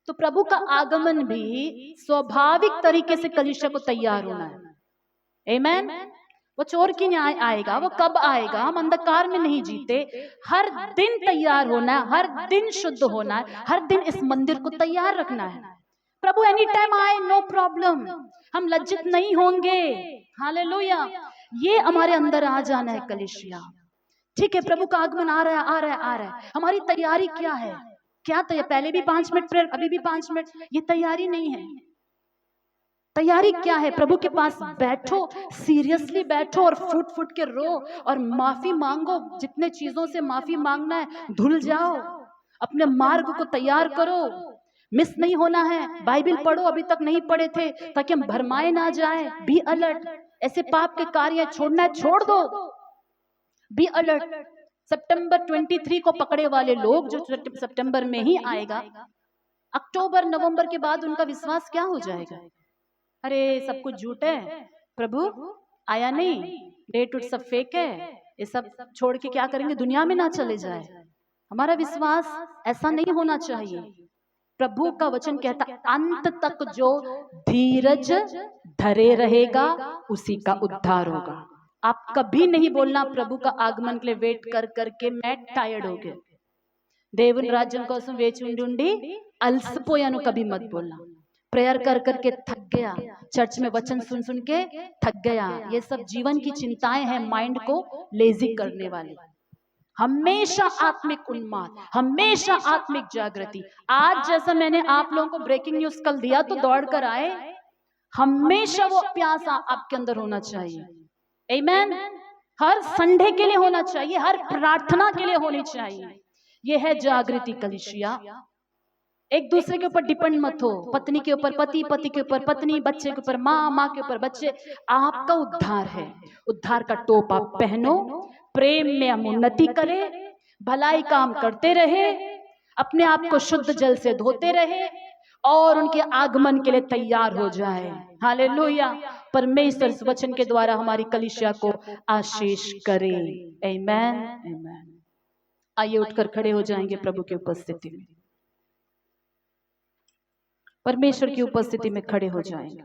तो प्रभु का आगमन भी स्वाभाविक तरीके से कलीसिया को तैयार होना है। आमेन। वो चोर की न्याय आएगा, वो कब आएगा? हम अंधकार में नहीं जीते, हर दिन तैयार होना है, हर दिन शुद्ध होना है, हर दिन इस मंदिर को तैयार रखना है। प्रभु एनी टाइम आए, नो प्रॉब्लम, हम लज्जित नहीं होंगे। हालेलुया। ये हमारे अंदर आ जाना है कलीसिया। ठीक है, प्रभु का आगमन आ रहा है, आ रहा है, आ रहा है, हमारी तैयारी क्या है? क्या तैयारी? पहले भी 5 मिनट प्रेयर, अभी भी 5 मिनट, ये तैयारी नहीं है। तैयारी क्या है? प्रभु के पास बैठो, सीरियसली बैठो और फुट फुट के रो और माफी मांगो। जितने चीजों से माफी मांगना है धुल जाओ, अपने मार्ग को तैयार करो, मिस नहीं होना है। बाइबल पढ़ो, अभी तक नहीं पढ़े थे, ताकि हम भरमाए ना जाए। बी अलर्ट, ऐसे पाप के कार्य छोड़ना है, छोड़ दो, बी अलर्ट। सितंबर 23 को पकड़े वाले लोग जो सितंबर में ही आएगा, अक्टूबर नवंबर के बाद उनका विश्वास क्या हो जाएगा? अरे सब कुछ झूठ है, प्रभु आया नहीं, डेट उट सब फेक है, ये सब छोड़ के क्या करेंगे? दुनिया में ना चले जाए। हमारा विश्वास ऐसा नहीं होना चाहिए। प्रभु का वचन कहता अंत तक जो धीरज धरे रहेगा उसी का उद्धार होगा। आप कभी नहीं बोलना प्रभु का आगमन के लिए वेट कर करके मैं टायर्ड हो गया, దేవుని రాజ్యం కోసం వేచి ఉండి అలసిపోయాను, कभी मत बोलना। प्रेयर कर करके थक गया, चर्च में वचन सुन सुन के थक गया, ये सब जीवन की चिंताएं हैं माइंड को लेजी करने वाली। हमेशा आत्मिक उन्माद, हमेशा आत्मिक जागृति। आज जैसा मैंने आप लोगों को ब्रेकिंग न्यूज कल दिया तो दौड़ कर आए, हमेशा वो प्यास आपके अंदर होना चाहिए। आमीन। हर संडे के लिए होना चाहिए, हर प्रार्थना के लिए होनी चाहिए। ये है जागृति कलीसिया। एक दूसरे के ऊपर डिपेंड मत हो, पत्नी के ऊपर पति, पति के ऊपर पत्नी, बच्चे के ऊपर माँ, माँ के ऊपर बच्चे। आपका उद्धार है, उद्धार का टोप आप पहनो, प्रेम में हम उन्नति करें, भलाई काम करते रहे, अपने आप को शुद्ध जल से धोते रहे और उनके आगमन के लिए तैयार हो जाए। हालेलुया। परमेश्वर इस वचन के द्वारा हमारी कलीसिया को आशीष करे। आमीन, आमीन। आइए उठकर खड़े हो जाएंगे प्रभु की उपस्थिति में, परमेश्वर की उपस्थिति में खड़े हो जाएंगे।